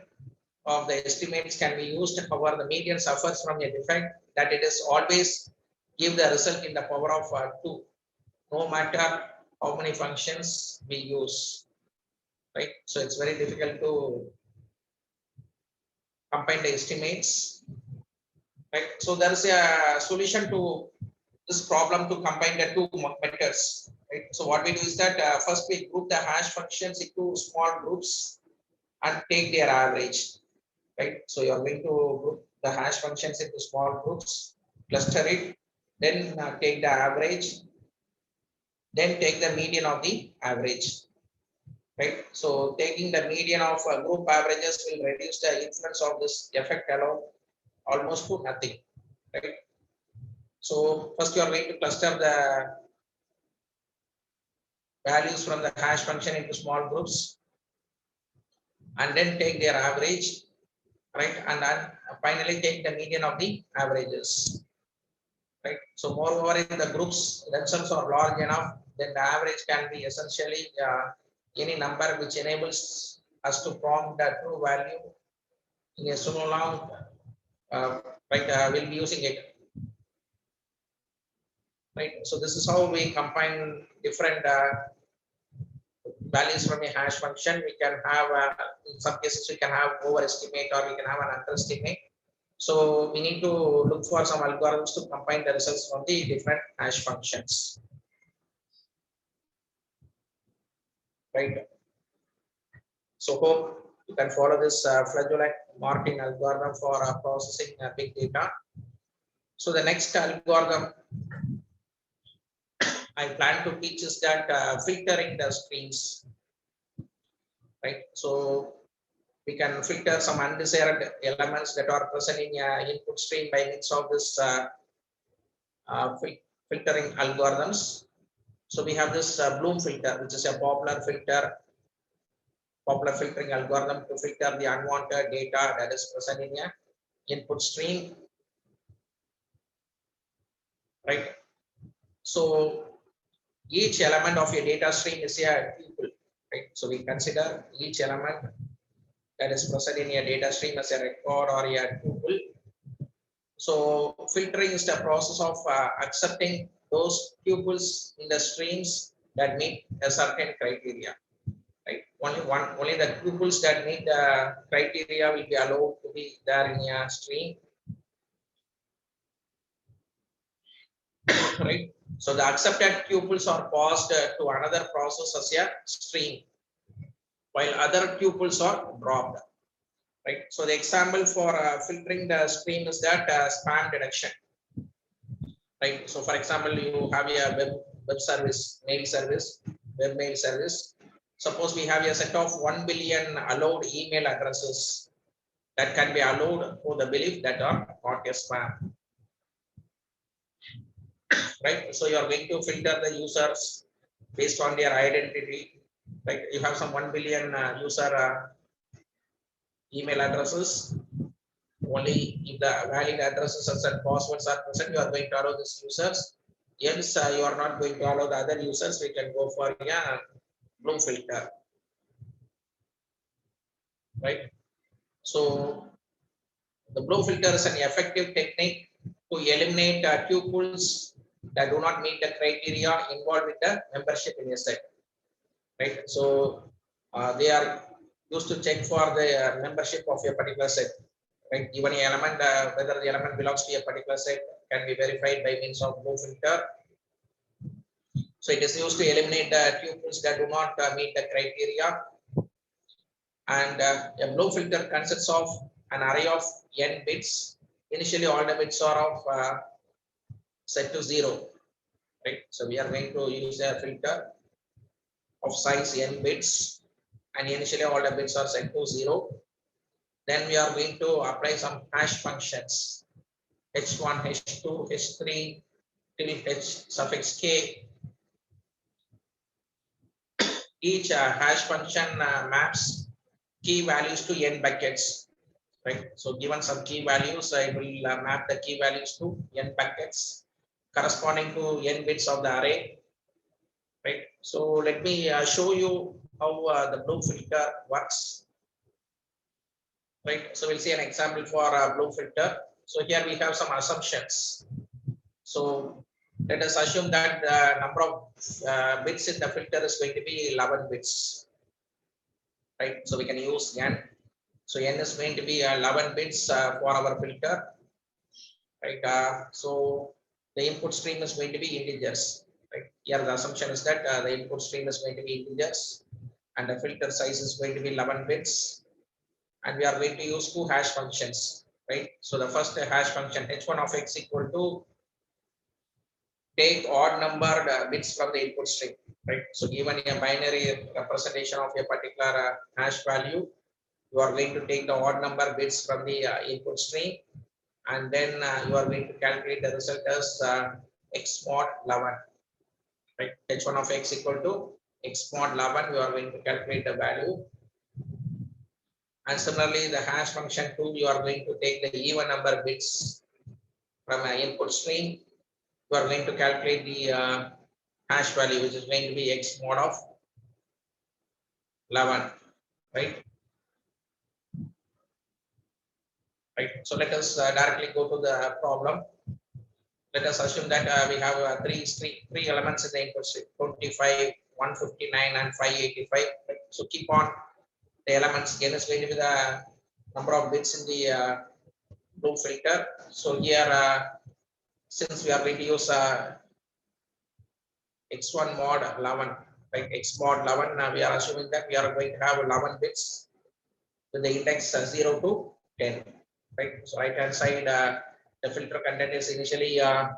of the estimates can be used. However, the median suffers from a defect that it is always give the result in the power of 2, no matter how many functions we use, right? So it's very difficult to combine the estimates, right? So there is a solution to this problem to combine the 2 methods, right? So what we do is that first we group the hash functions into small groups and take their average, right? So you're going to group the hash functions into small groups, cluster it, then take the average, then take the median of the average, right? So taking the median of group averages will reduce the influence of this effect alone almost to nothing, right? So first you are going to cluster the values from the hash function into small groups and then take their average, right? And then finally take the median of the averages, right? So moreover, if the groups themselves are large enough, then the average can be essentially any number which enables us to form the true value in a so long, we'll be using it, right? So this is how we combine different values from a hash function. We can have, in some cases, we can have overestimate or we can have an underestimate. So we need to look for some algorithms to combine the results from the different hash functions. Right. So hope you can follow this Flageolet marking algorithm for processing big data. So the next algorithm I plan to teach is that filtering the streams. Right. So we can filter some undesired elements that are present in input stream by means of this filtering algorithms. So we have this Bloom filter, which is a popular filtering algorithm to filter the unwanted data that is present in a input stream. Right. So each element of a data stream is a tuple. Right. So we consider each element that is present in a data stream as a record or a tuple. So filtering is the process of accepting those tuples in the streams that meet a certain criteria. Right? Only the tuples that meet the criteria will be allowed to be there in a stream. Right? So the accepted tuples are passed to another process as a stream, while other tuples are dropped. Right. So the example for filtering the stream is that spam detection. Right. So for example, you have a web service, web mail service. Suppose we have a set of 1 billion allowed email addresses that can be allowed for the belief that are not a spam. Right. So you are going to filter the users based on their identity. Right. You have some 1 billion user email addresses. Only if the valid addresses and passwords are present, you are going to allow these users. Else, you are not going to allow the other users. We can go for a Bloom filter. Right. So the Bloom filter is an effective technique to eliminate tuples that do not meet the criteria involved with the membership in a set. Right. So they are used to check for the membership of a particular set. Right. Even an element, whether the element belongs to a particular set, can be verified by means of Bloom filter. So it is used to eliminate the tuples that do not meet the criteria. And a Bloom filter consists of an array of n bits. Initially, all the bits are of set to 0. Right. So we are going to use a filter of size n bits, and initially all the bits are set to 0. Then we are going to apply some hash functions, h1, h2, h3 till h suffix k. Each hash function maps key values to n buckets. Right. So given some key values, I will map the key values to n buckets corresponding to n bits of the array. Right. So let me show you how the Bloom filter works. Right. So we'll see an example for Bloom filter. So here we have some assumptions. So let us assume that the number of bits in the filter is going to be 11 bits. Right. So we can use n. So n is going to be 11 bits for our filter. Right. So the input stream is going to be integers. Right. Here the assumption is that the input stream is going to be integers, and the filter size is going to be 11 bits. And we are going to use two hash functions. Right. So the first hash function h1 of x equal to take odd numbered bits from the input stream. Right. So given a binary representation of a particular hash value, you are going to take the odd number bits from the input stream, and then you are going to calculate the result as x mod 11. Right. h1 of x equal to x mod 11. We are going to calculate the value. And similarly, the hash function 2, you are going to take the even number bits from an input stream. You are going to calculate the hash value, which is going to be x mod of 11. Right. Right. So let us directly go to the problem. Let us assume that we have three elements in the input stream: 25, 159, and 585. Right. So keep on the elements. N is going to be the number of bits in the blue filter. So here, since we are going to use X1 mod 11, right? X mod 11, we are assuming that we are going to have 11 bits with the index 0 to 10, right? So right hand side, the filter content is initially the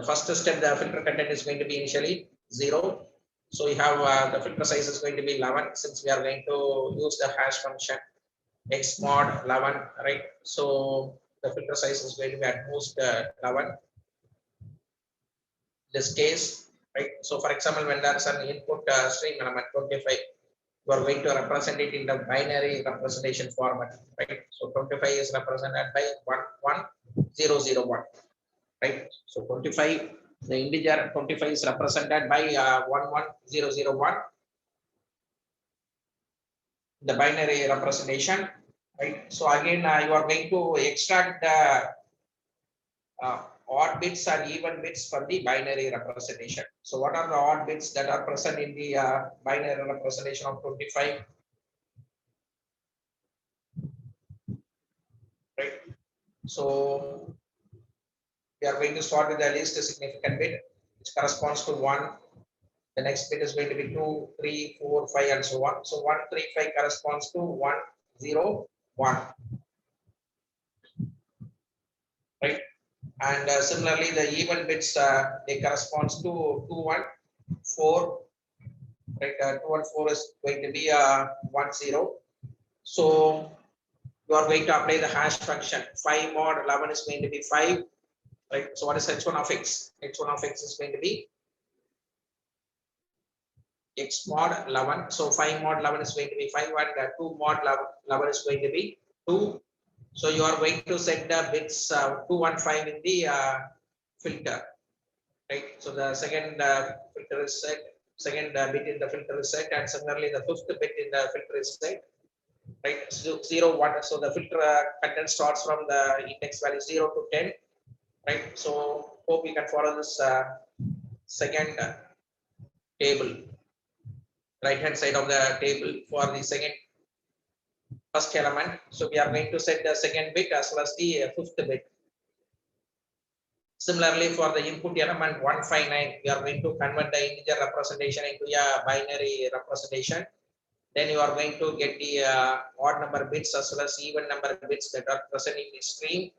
first step, the filter content is going to be initially 0. So we have the filter size is going to be 11, since we are going to use the hash function X mod 11, right? So the filter size is going to be at most 11. This case, right? So for example, when there's an input stream element 25, you are going to represent it in the binary representation format, right? So 25 is represented by 11001, right? So 25, the integer 25 is represented by 11001, the binary representation, right? So again, you are going to extract the odd bits and even bits for the binary representation. So what are the odd bits that are present in the binary representation of 25? Right. So we are going to start with the least significant bit, which corresponds to 1. The next bit is going to be 2, 3, 4, 5, and so on. So 1, 3, 5 corresponds to 1, 0, 1. Right. And similarly, the even bits they corresponds to 2, 1, 4. Right. 2 and 4 is going to be 1, 0. So you are going to apply the hash function. 5 mod 11 is going to be 5. Right. So what is h1 of x? h1 of x is going to be x mod 11. So 5 mod 11 is going to be 5, and 2 mod 11 is going to be 2. So you are going to set the bits 2 and 5 in the filter, right? So the second filter is set, second bit in the filter is set, and similarly the fifth bit in the filter is set, right? So 0, 1. So the filter content starts from the index value 0 to 10, right? So hope you can follow this second table, right hand side of the table for the second first element. So we are going to set the second bit as well as the fifth bit. Similarly, for the input element 159, we are going to convert the integer representation into a binary representation. Then you are going to get the odd number bits as well as even number bits that are present in the stream,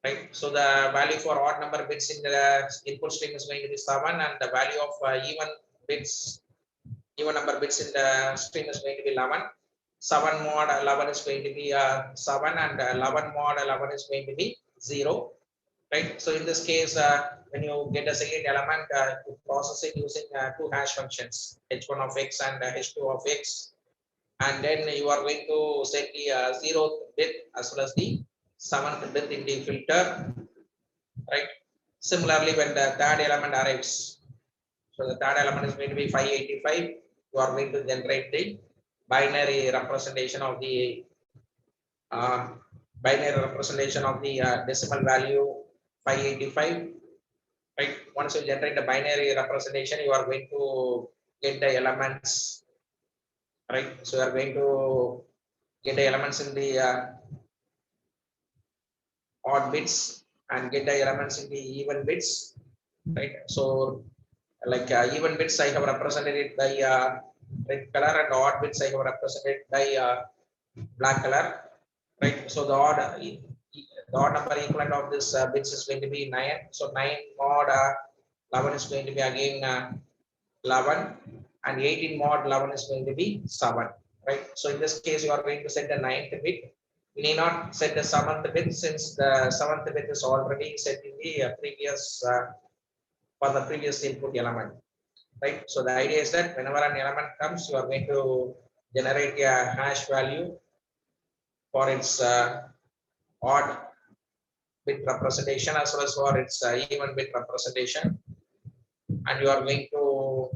right? So the value for odd number bits in the input stream is going to be 7, and the value of even number bits in the stream is going to be 11. 7 mod 11 is going to be 7, and 11 mod 11 is going to be 0, right? So in this case, when you get a second element, you process it using two hash functions, h1 of x and h2 of x, and then you are going to set the 0th bit as well as the 7th bit in the filter, right? Similarly, when the third element arrives, so the third element is going to be 585, you are going to generate the binary representation of the decimal value 585, right? Once you generate the binary representation, you are going to get the elements, right? So you are going to get the elements in the odd bits and get the elements in the even bits, right? So like even bits I have represented it by red color, and odd bits I have represented by black color, right? So the odd number equivalent of this bits is going to be 9. So 9 mod 11 is going to be again 11, and 18 mod 11 is going to be 7, right? So in this case, you are going to set the 9th bit. You need not set the 7th bit, since the 7th bit is already set in the previous for the previous input element, right? So the idea is that whenever an element comes, you are going to generate a hash value for its odd bit representation as well as for its even bit representation, and you are going to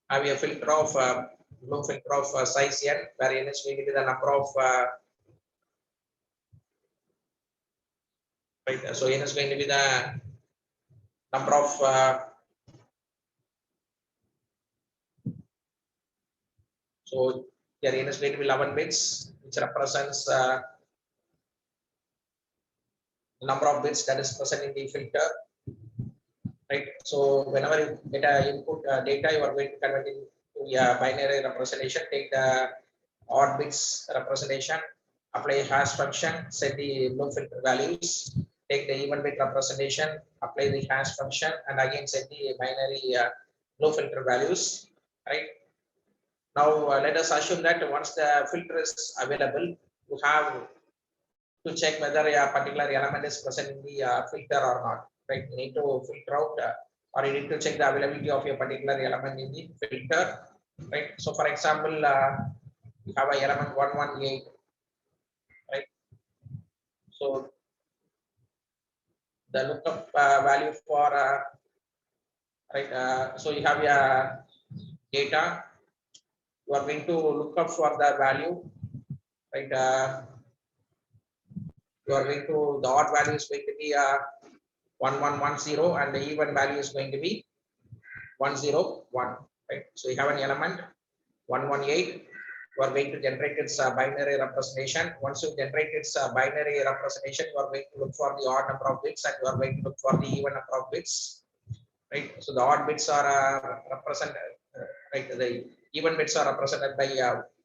have a filter of blue filter of size n, where n is going to be the number of right. So n is going to be the number of so Here n is going to be 11 bits, which represents the number of bits that is present in the filter. Right. So whenever you get a input data, you are going to convert it to a binary representation. Take the odd bits representation, apply hash function, set the bloom filter values. Take the even bit representation, apply the hash function, and again set the binary bloom filter values. Right. Now let us assume that once the filter is available, you have to check whether a particular element is present in the filter or not. Right, you need to filter out or you need to check the availability of a particular element in the filter. Right, so for example, you have a element 118. Right, so the lookup value for so you have your data. You are going to look up for the value. Right, you are going to the odd value is going to be 1110 and the even value is going to be 101. Right, so you have an element 118. You are going to generate its binary representation. Once you generate its binary representation, you are going to look for the odd number of bits and you are going to look for the even number of bits. Right, so the odd bits are represented, right, the even bits are represented by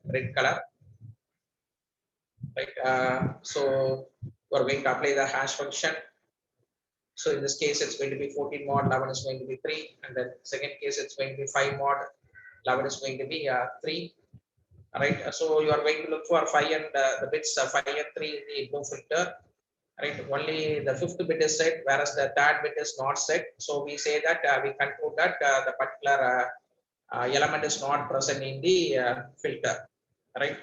red color. Right, so you are going to apply the hash function. So in this case, it's going to be 14 mod 11 is going to be 3, and then second case it's going to be 5 mod 11 is going to be 3. All right, so you are going to look for 5 and the bits 5 and 3 in the bloom filter. Right, only the 5th bit is set, whereas the 3rd bit is not set. So we say that we conclude that the particular element is not present in the filter. Right,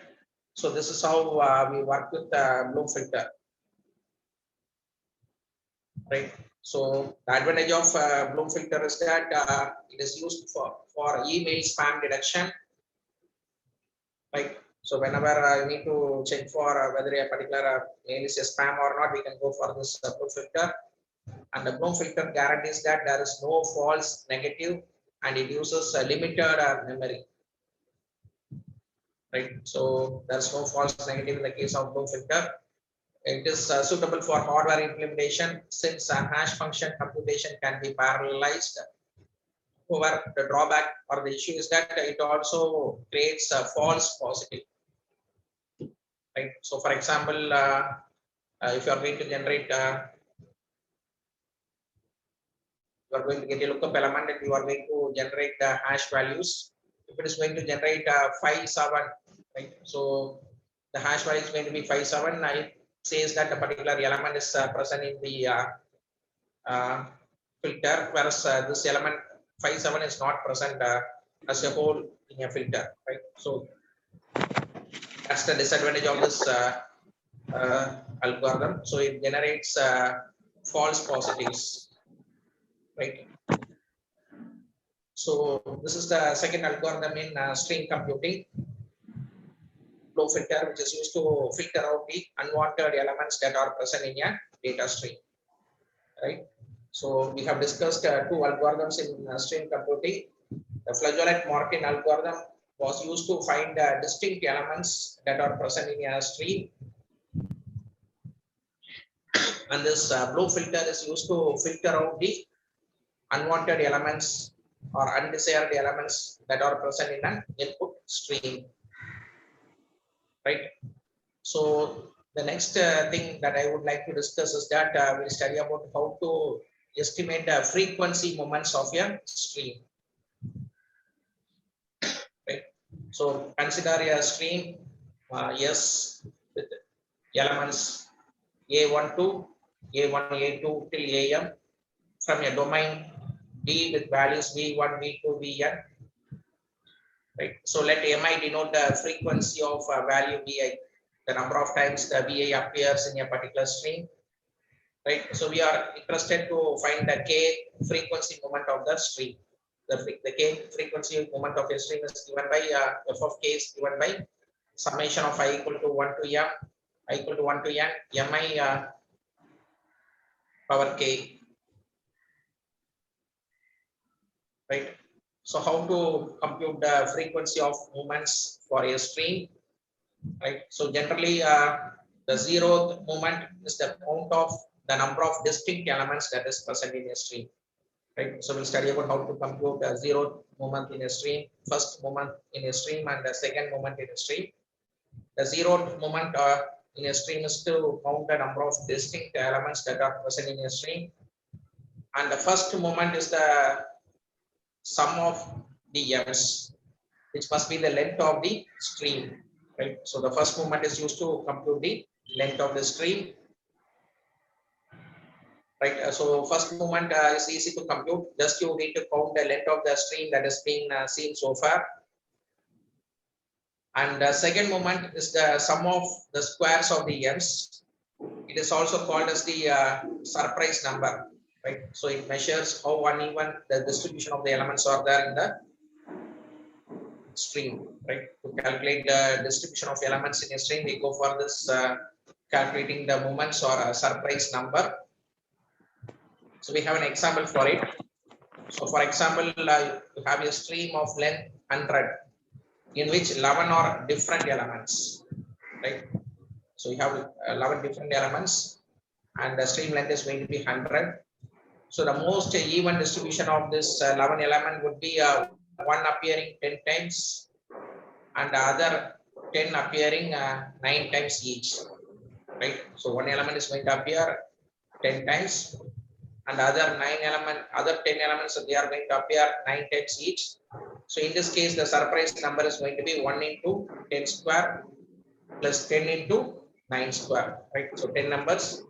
so this is how we work with the bloom filter. Right, so the advantage of bloom filter is that it is used for email spam detection. Right, so whenever you need to check for whether a particular mail is a spam or not, we can go for this bloom filter. And the bloom filter guarantees that there is no false negative and it uses a limited memory. Right, so there's no false negative in the case of bloom filter. It is suitable for hardware implementation since hash function computation can be parallelized. However, the drawback or the issue is that it also creates a false positive. Right, so for example, if you are going to generate you are going to get a lookup element and you are going to generate the hash values. If it is going to generate 57, right, so the hash value is going to be 57. It says that a particular element is present in the filter, whereas this element 57 is not present as a whole in a filter. Right, so that's the disadvantage of this algorithm. So it generates false positives. Right, so this is the second algorithm in string computing, bloom filter, which is used to filter out the unwanted elements that are present in a data stream. Right, so we have discussed 2 algorithms in string computing. The Flageolet-Martin algorithm was used to find distinct elements that are present in a stream, and this bloom filter is used to filter out the unwanted elements or undesired elements that are present in an input stream. Right, so the next thing that I would like to discuss is that we'll study about how to estimate the frequency moments of a stream. Right, so consider a stream S with elements A1 to A1, A2 till AM from a domain D with values V1, V2, Vn. Right, so let Mi denote the frequency of value Vi, the number of times the Vi appears in a particular stream. Right, so we are interested to find the K frequency moment of the stream. The K frequency moment of a stream is given by f of K is given by summation of I equal to 1 to M, I equal to 1 to N, Mi power K. Right, So how to compute the frequency of movements for a stream, right? So generally, the zeroth movement is the count of the number of distinct elements that is present in a stream, right? So we'll study about how to compute the zeroth movement in a stream, first movement in a stream, and the second movement in a stream. The zeroth movement in a stream is to count the number of distinct elements that are present in a stream, and the first movement is the sum of the m's, which must be the length of the stream, right? So the first movement is used to compute the length of the stream, right? So first movement is easy to compute. Just you need to count the length of the stream that has been seen so far. And the second movement is the sum of the squares of the m's. It is also called as the surprise number, right? So it measures how uneven the distribution of the elements are there in the stream, right? To calculate the distribution of elements in a stream, we go for this calculating the moments or a surprise number. So we have an example for it. So for example, you have a stream of length 100 in which 11 are different elements, right? So you have 11 different elements and the stream length is going to be 100. So the most even distribution of this 11 element would be one appearing 10 times and the other 10 appearing 9 times each, right? So one element is going to appear 10 times and other 10 elements, they are going to appear 9 times each. So in this case, the surprise number is going to be 1 into 10 square plus 10 into 9 square, right? So 10 numbers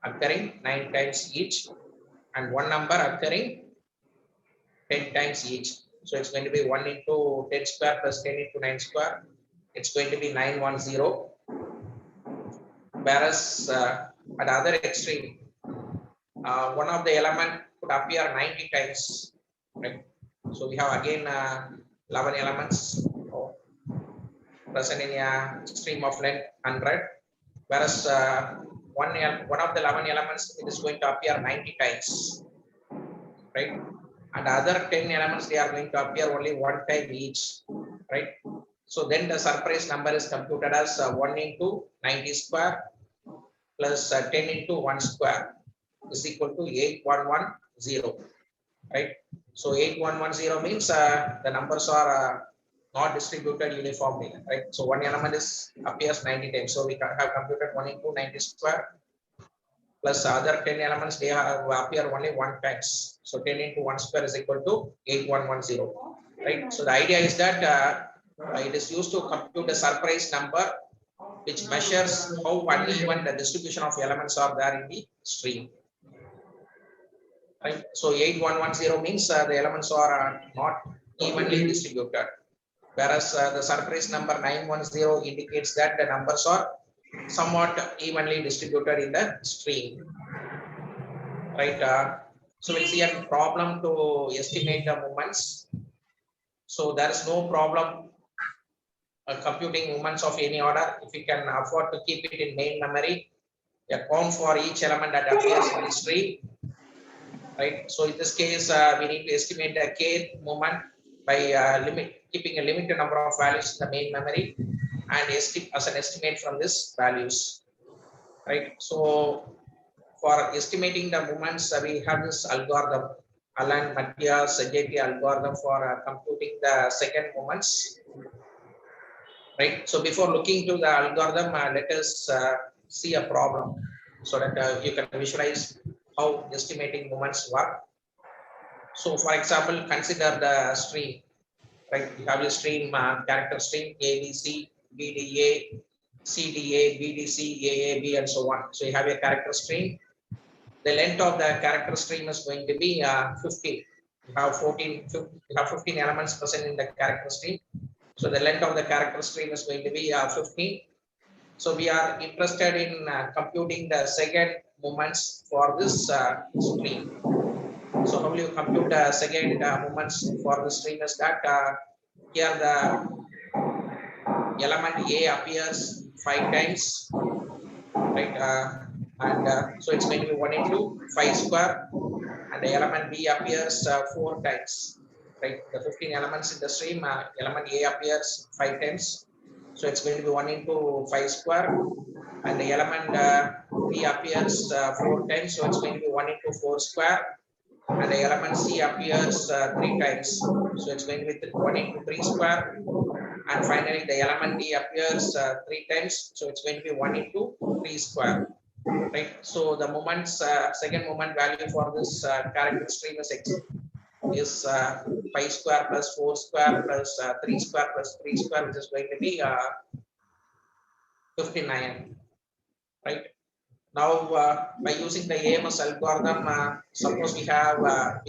occurring 9 times each and one number occurring 10 times each. So it's going to be 1 into 10 square plus 10 into 9 square. It's going to be 910. Whereas at the other extreme, one of the element could appear 90 times, right? So we have again 11 elements present in a stream of length 100. Whereas one of the 11 elements, it is going to appear 90 times, right? And the other 10 elements, they are going to appear only one time each, right? So then the surprise number is computed as 1 into 90 square plus 10 into 1 square is equal to 8110, right? So 8110 means the numbers are not distributed uniformly, right? So one element appears 90 times. So we have computed 1 into 90 square plus other 10 elements, they appear only one times. So 10 into 1 square is equal to 8110, right? So the idea is that it is used to compute the surprise number, which measures how uneven the distribution of elements are there in the stream, right? So 8110 means the elements are not evenly distributed, whereas the surprise number 910 indicates that the numbers are somewhat evenly distributed in the stream, right? So we'll see a problem to estimate the moments. So there is no problem computing moments of any order if we can afford to keep it in main memory, account for each element that appears in the stream, right? So in this case, we need to estimate the kth moment by keeping a limited number of values in the main memory and as an estimate from this values, right? So for estimating the moments, we have this algorithm, Alan Mathias JT algorithm for computing the second moments, right? So before looking to the algorithm, let us see a problem so that you can visualize how estimating moments work. So for example, consider the stream, right? You have a stream, character stream, ABC, BDA, CDA, BDC, AAB, and so on. So you have a character stream. The length of the character stream is going to be 15. You have 15 elements present in the character stream. So the length of the character stream is going to be 15. So we are interested in computing the second moments for this stream. So how will you compute the second moments for the stream is that here the element A appears 5 times, right? So it's going to be 1 into 5 square, and the element B appears 4 times. right? The 15 elements in the stream, element A appears 5 times. So it's going to be 1 into 5 square. And the element B appears 4 times. So it's going to be 1 into 4 square. And the element C appears 3 times. So it's going to be 1 into 3 square. And finally, the element D appears 3 times. So it's going to be 1 into 3 square. Right. So the moments, second moment value for this character stream is 5 square plus 4 square plus 3 square plus 3 square, which is going to be 59. Right. Now, by using the AMS algorithm, suppose we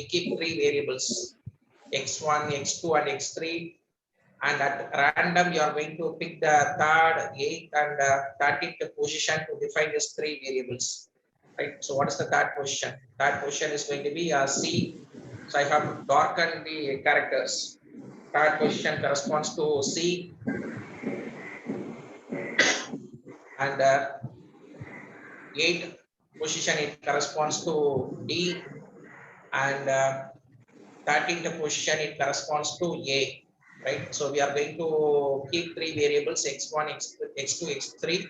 keep 3 variables, x1, x2, and x3, and at random you are going to pick the third, 8th, and 13th position to define these 3 variables. Right. So what is the third position? Third position is going to be C. So I have darkened the characters. Third position corresponds to C, and 8th position it corresponds to D, and 13th position it corresponds to A. Right. So we are going to keep 3 variables x1, x2, x3.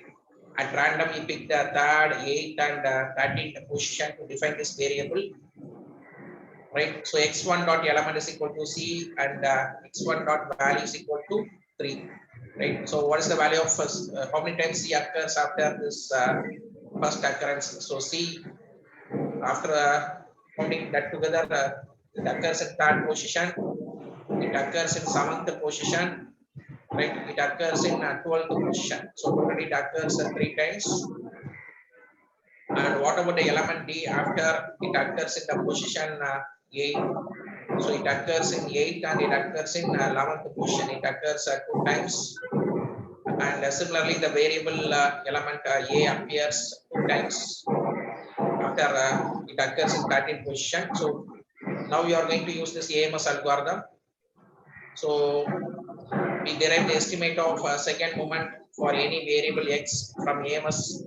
At random, you pick the third, 8th, and 13th position to define this variable. Right. So x1 dot element is equal to C, and x1 dot value is equal to 3. Right. So what is the value of first? How many times C occurs after this first occurrence? So C, after counting that together, it occurs in third position. It occurs in 7th position. Right. It occurs in 12th position. So totally it occurs 3 times. And what about the element D after it occurs in the position 8? So it occurs in 8th and it occurs in 11th position. It occurs 2 times. And similarly, the variable element A appears 2 times after it occurs in 13th position. So now you are going to use this AMS algorithm. So we derive the estimate of second moment for any variable x from AMS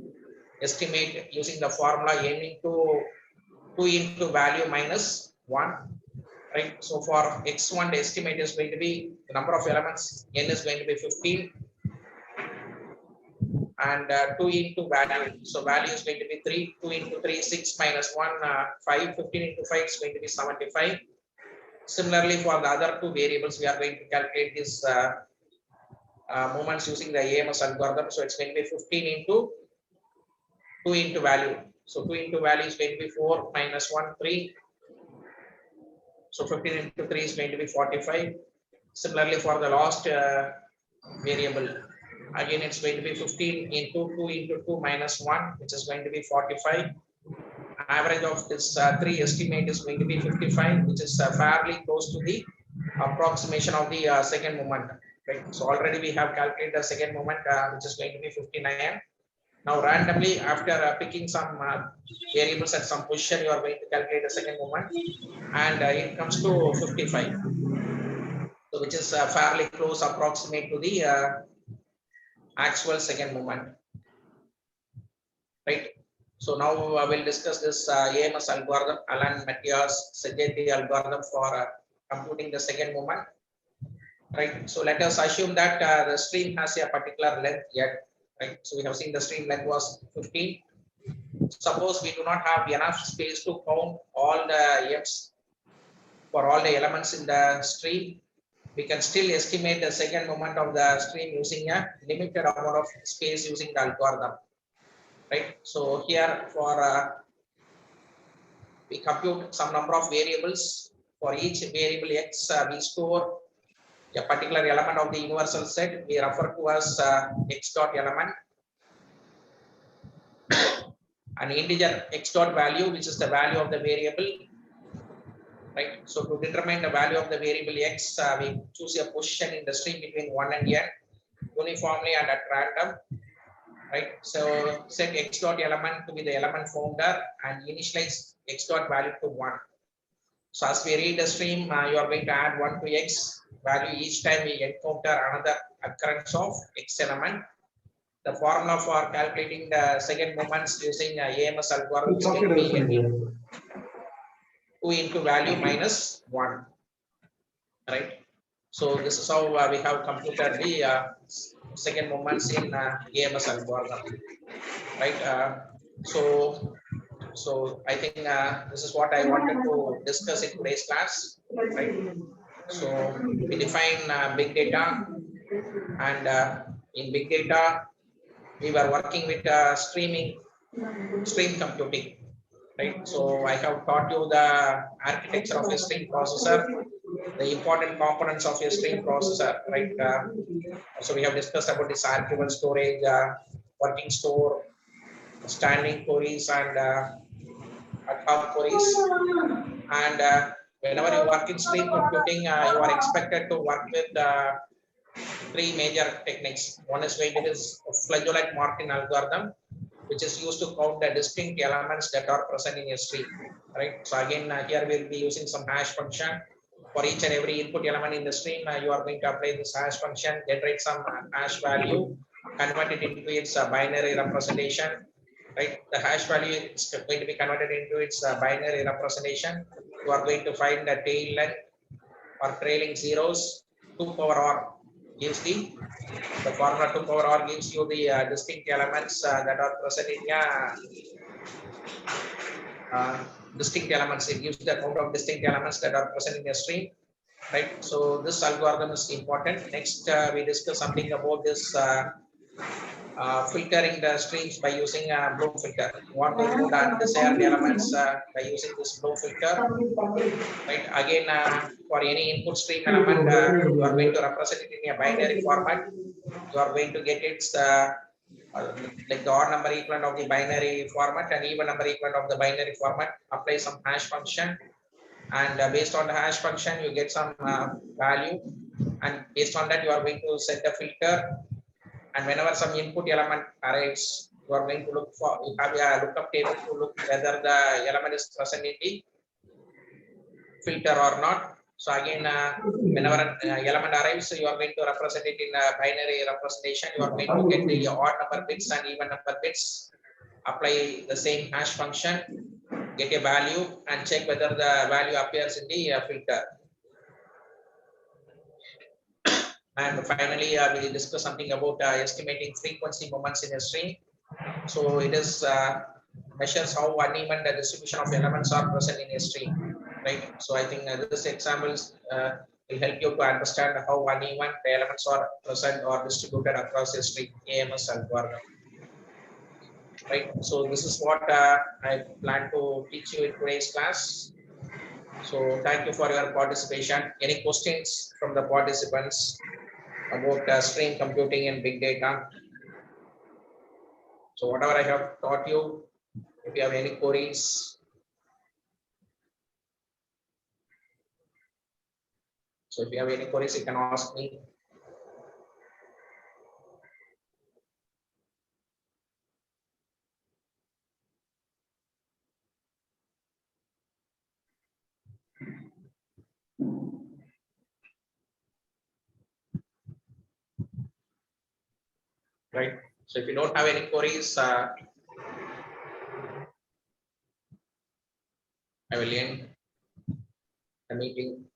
estimate using the formula n into 2 into value minus 1. Right. So for x1, the estimate is going to be the number of elements n is going to be 15, and 2 into value. So value is going to be 3. 2 into 3, 6 minus 1, 5. 15 into 5 is going to be 75. Similarly, for the other 2 variables, we are going to calculate these moments using the AMS algorithm. So it's going to be 15 into 2 into value. So 2 into value is going to be 4 minus 1, 3. So 15 into 3 is going to be 45. Similarly, for the last variable, again it's going to be 15 into 2 into 2 minus 1, which is going to be 45. Average of this 3 estimate is going to be 55, which is fairly close to the approximation of the second moment. Right. So already we have calculated the second moment, which is going to be 59. Now randomly, after picking some variables at some position, you are going to calculate the second moment, and it comes to 55. So which is fairly close, approximate to the actual second moment. Right. So now we'll discuss this AMS algorithm, Allan-Matthias-Segretti algorithm for computing the second moment. Right. So let us assume that the stream has a particular length yet. Right. So we have seen the stream length was 15. Suppose we do not have enough space to count all the F's for all the elements in the stream. We can still estimate the second moment of the stream using a limited amount of space using the algorithm. Right. So here for we compute some number of variables. For each variable x, we store a particular element of the universal set. We refer to as x dot element. An integer x dot value, which is the value of the variable. Right. So to determine the value of the variable x, we choose a position in the string between 1 and n uniformly and at random. Right. So set x dot element to be the element founder and initialize x dot value to 1. So as we read the stream, you are going to add 1 to x value each time we encounter another occurrence of x element. The formula for calculating the second moments using AMS algorithm is going to be 2 into value minus 1. right? So this is how we have computed the second moments in AMS algorithm, right? So I think this is what I wanted to discuss in today's class, right? So we define big data, and in big data we were working with stream computing, right? So I have taught you the architecture of a stream processor, the important components of a stream processor, right? So we have discussed about this archival storage, working store, standing queries, and ad hoc queries. And whenever you work in stream computing, you are expected to work with three major techniques. One is going to be Flageolet-Martin algorithm, which is used to count the distinct elements that are present in a stream, right? So again, here we'll be using some hash function. For each and every input element in the stream, you are going to apply this hash function, generate some hash value, convert it into its binary representation, right? The hash value is going to be converted into its binary representation. You are going to find the tail length or trailing zeros. 2 power r gives the formula 2 power r gives you the distinct elements that are present in distinct elements. It gives the count of distinct elements that are present in a stream, right? So this algorithm is important. Next, we discuss something about this filtering the streams by using a Bloom filter. You want to remove the undesired elements by using this Bloom filter, right? Again, for any input stream element, you are going to represent it in a binary format. You are going to get its like the odd number equivalent of the binary format and even number equivalent of the binary format. Apply some hash function, and based on the hash function you get some value, and based on that you are going to set the filter. And whenever some input element arrives, you are going to look for, you have a lookup table to look whether the element is present in the filter or not. So again, whenever an element arrives, you are going to represent it in a binary representation. You are going to get the odd number bits and even number bits. Apply the same hash function, get a value, and check whether the value appears in the filter. And finally, we discuss something about estimating frequency moments in a stream. So it is measures how uneven the distribution of elements are present in a stream, right? So I think this examples will help you to understand how uneven the elements are present or distributed across a stream AMS algorithm, right? So this is what I plan to teach you in today's class. So thank you for your participation. Any questions from the participants about stream computing and big data? So whatever I have taught you, if you have any queries. So if you have any queries, you can ask me. Right. So if you don't have any queries, I will end the meeting.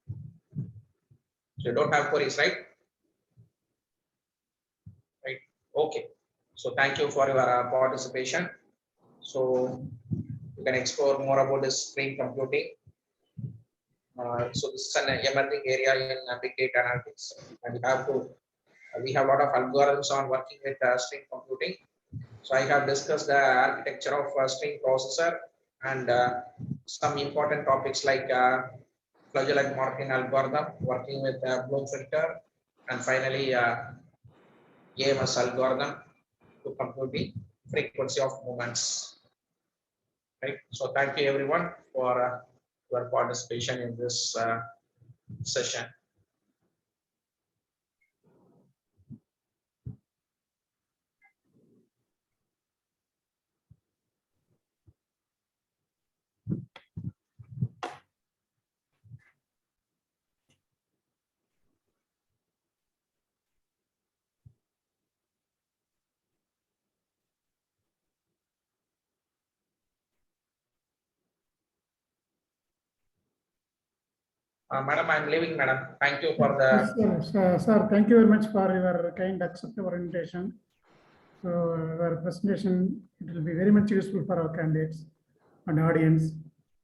So you don't have queries, right? Right. Okay. So thank you for your participation. So you can explore more about this stream computing. So this is an emerging area in big data analytics, and we have a lot of algorithms on working with stream computing. So I have discussed the architecture of stream processor and some important topics like Flageolet-Martin algorithm, working with Bloom filter, and finally AMS algorithm to compute the frequency of movements. Right. So thank you everyone for your participation in this session. Madam, I'm leaving, madam. Thank you for the.
Yes, sir, thank you very much for your kind accept our invitation. So our presentation, it will be very much useful for our candidates and audience.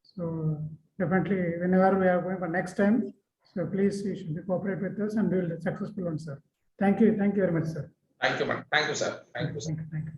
So definitely, whenever we are going for next time, so please you should be cooperate with us and we will be successful one, sir. Thank you very much, sir.
Thank you, madam. Thank you, sir. Thank you, sir.
Thank you.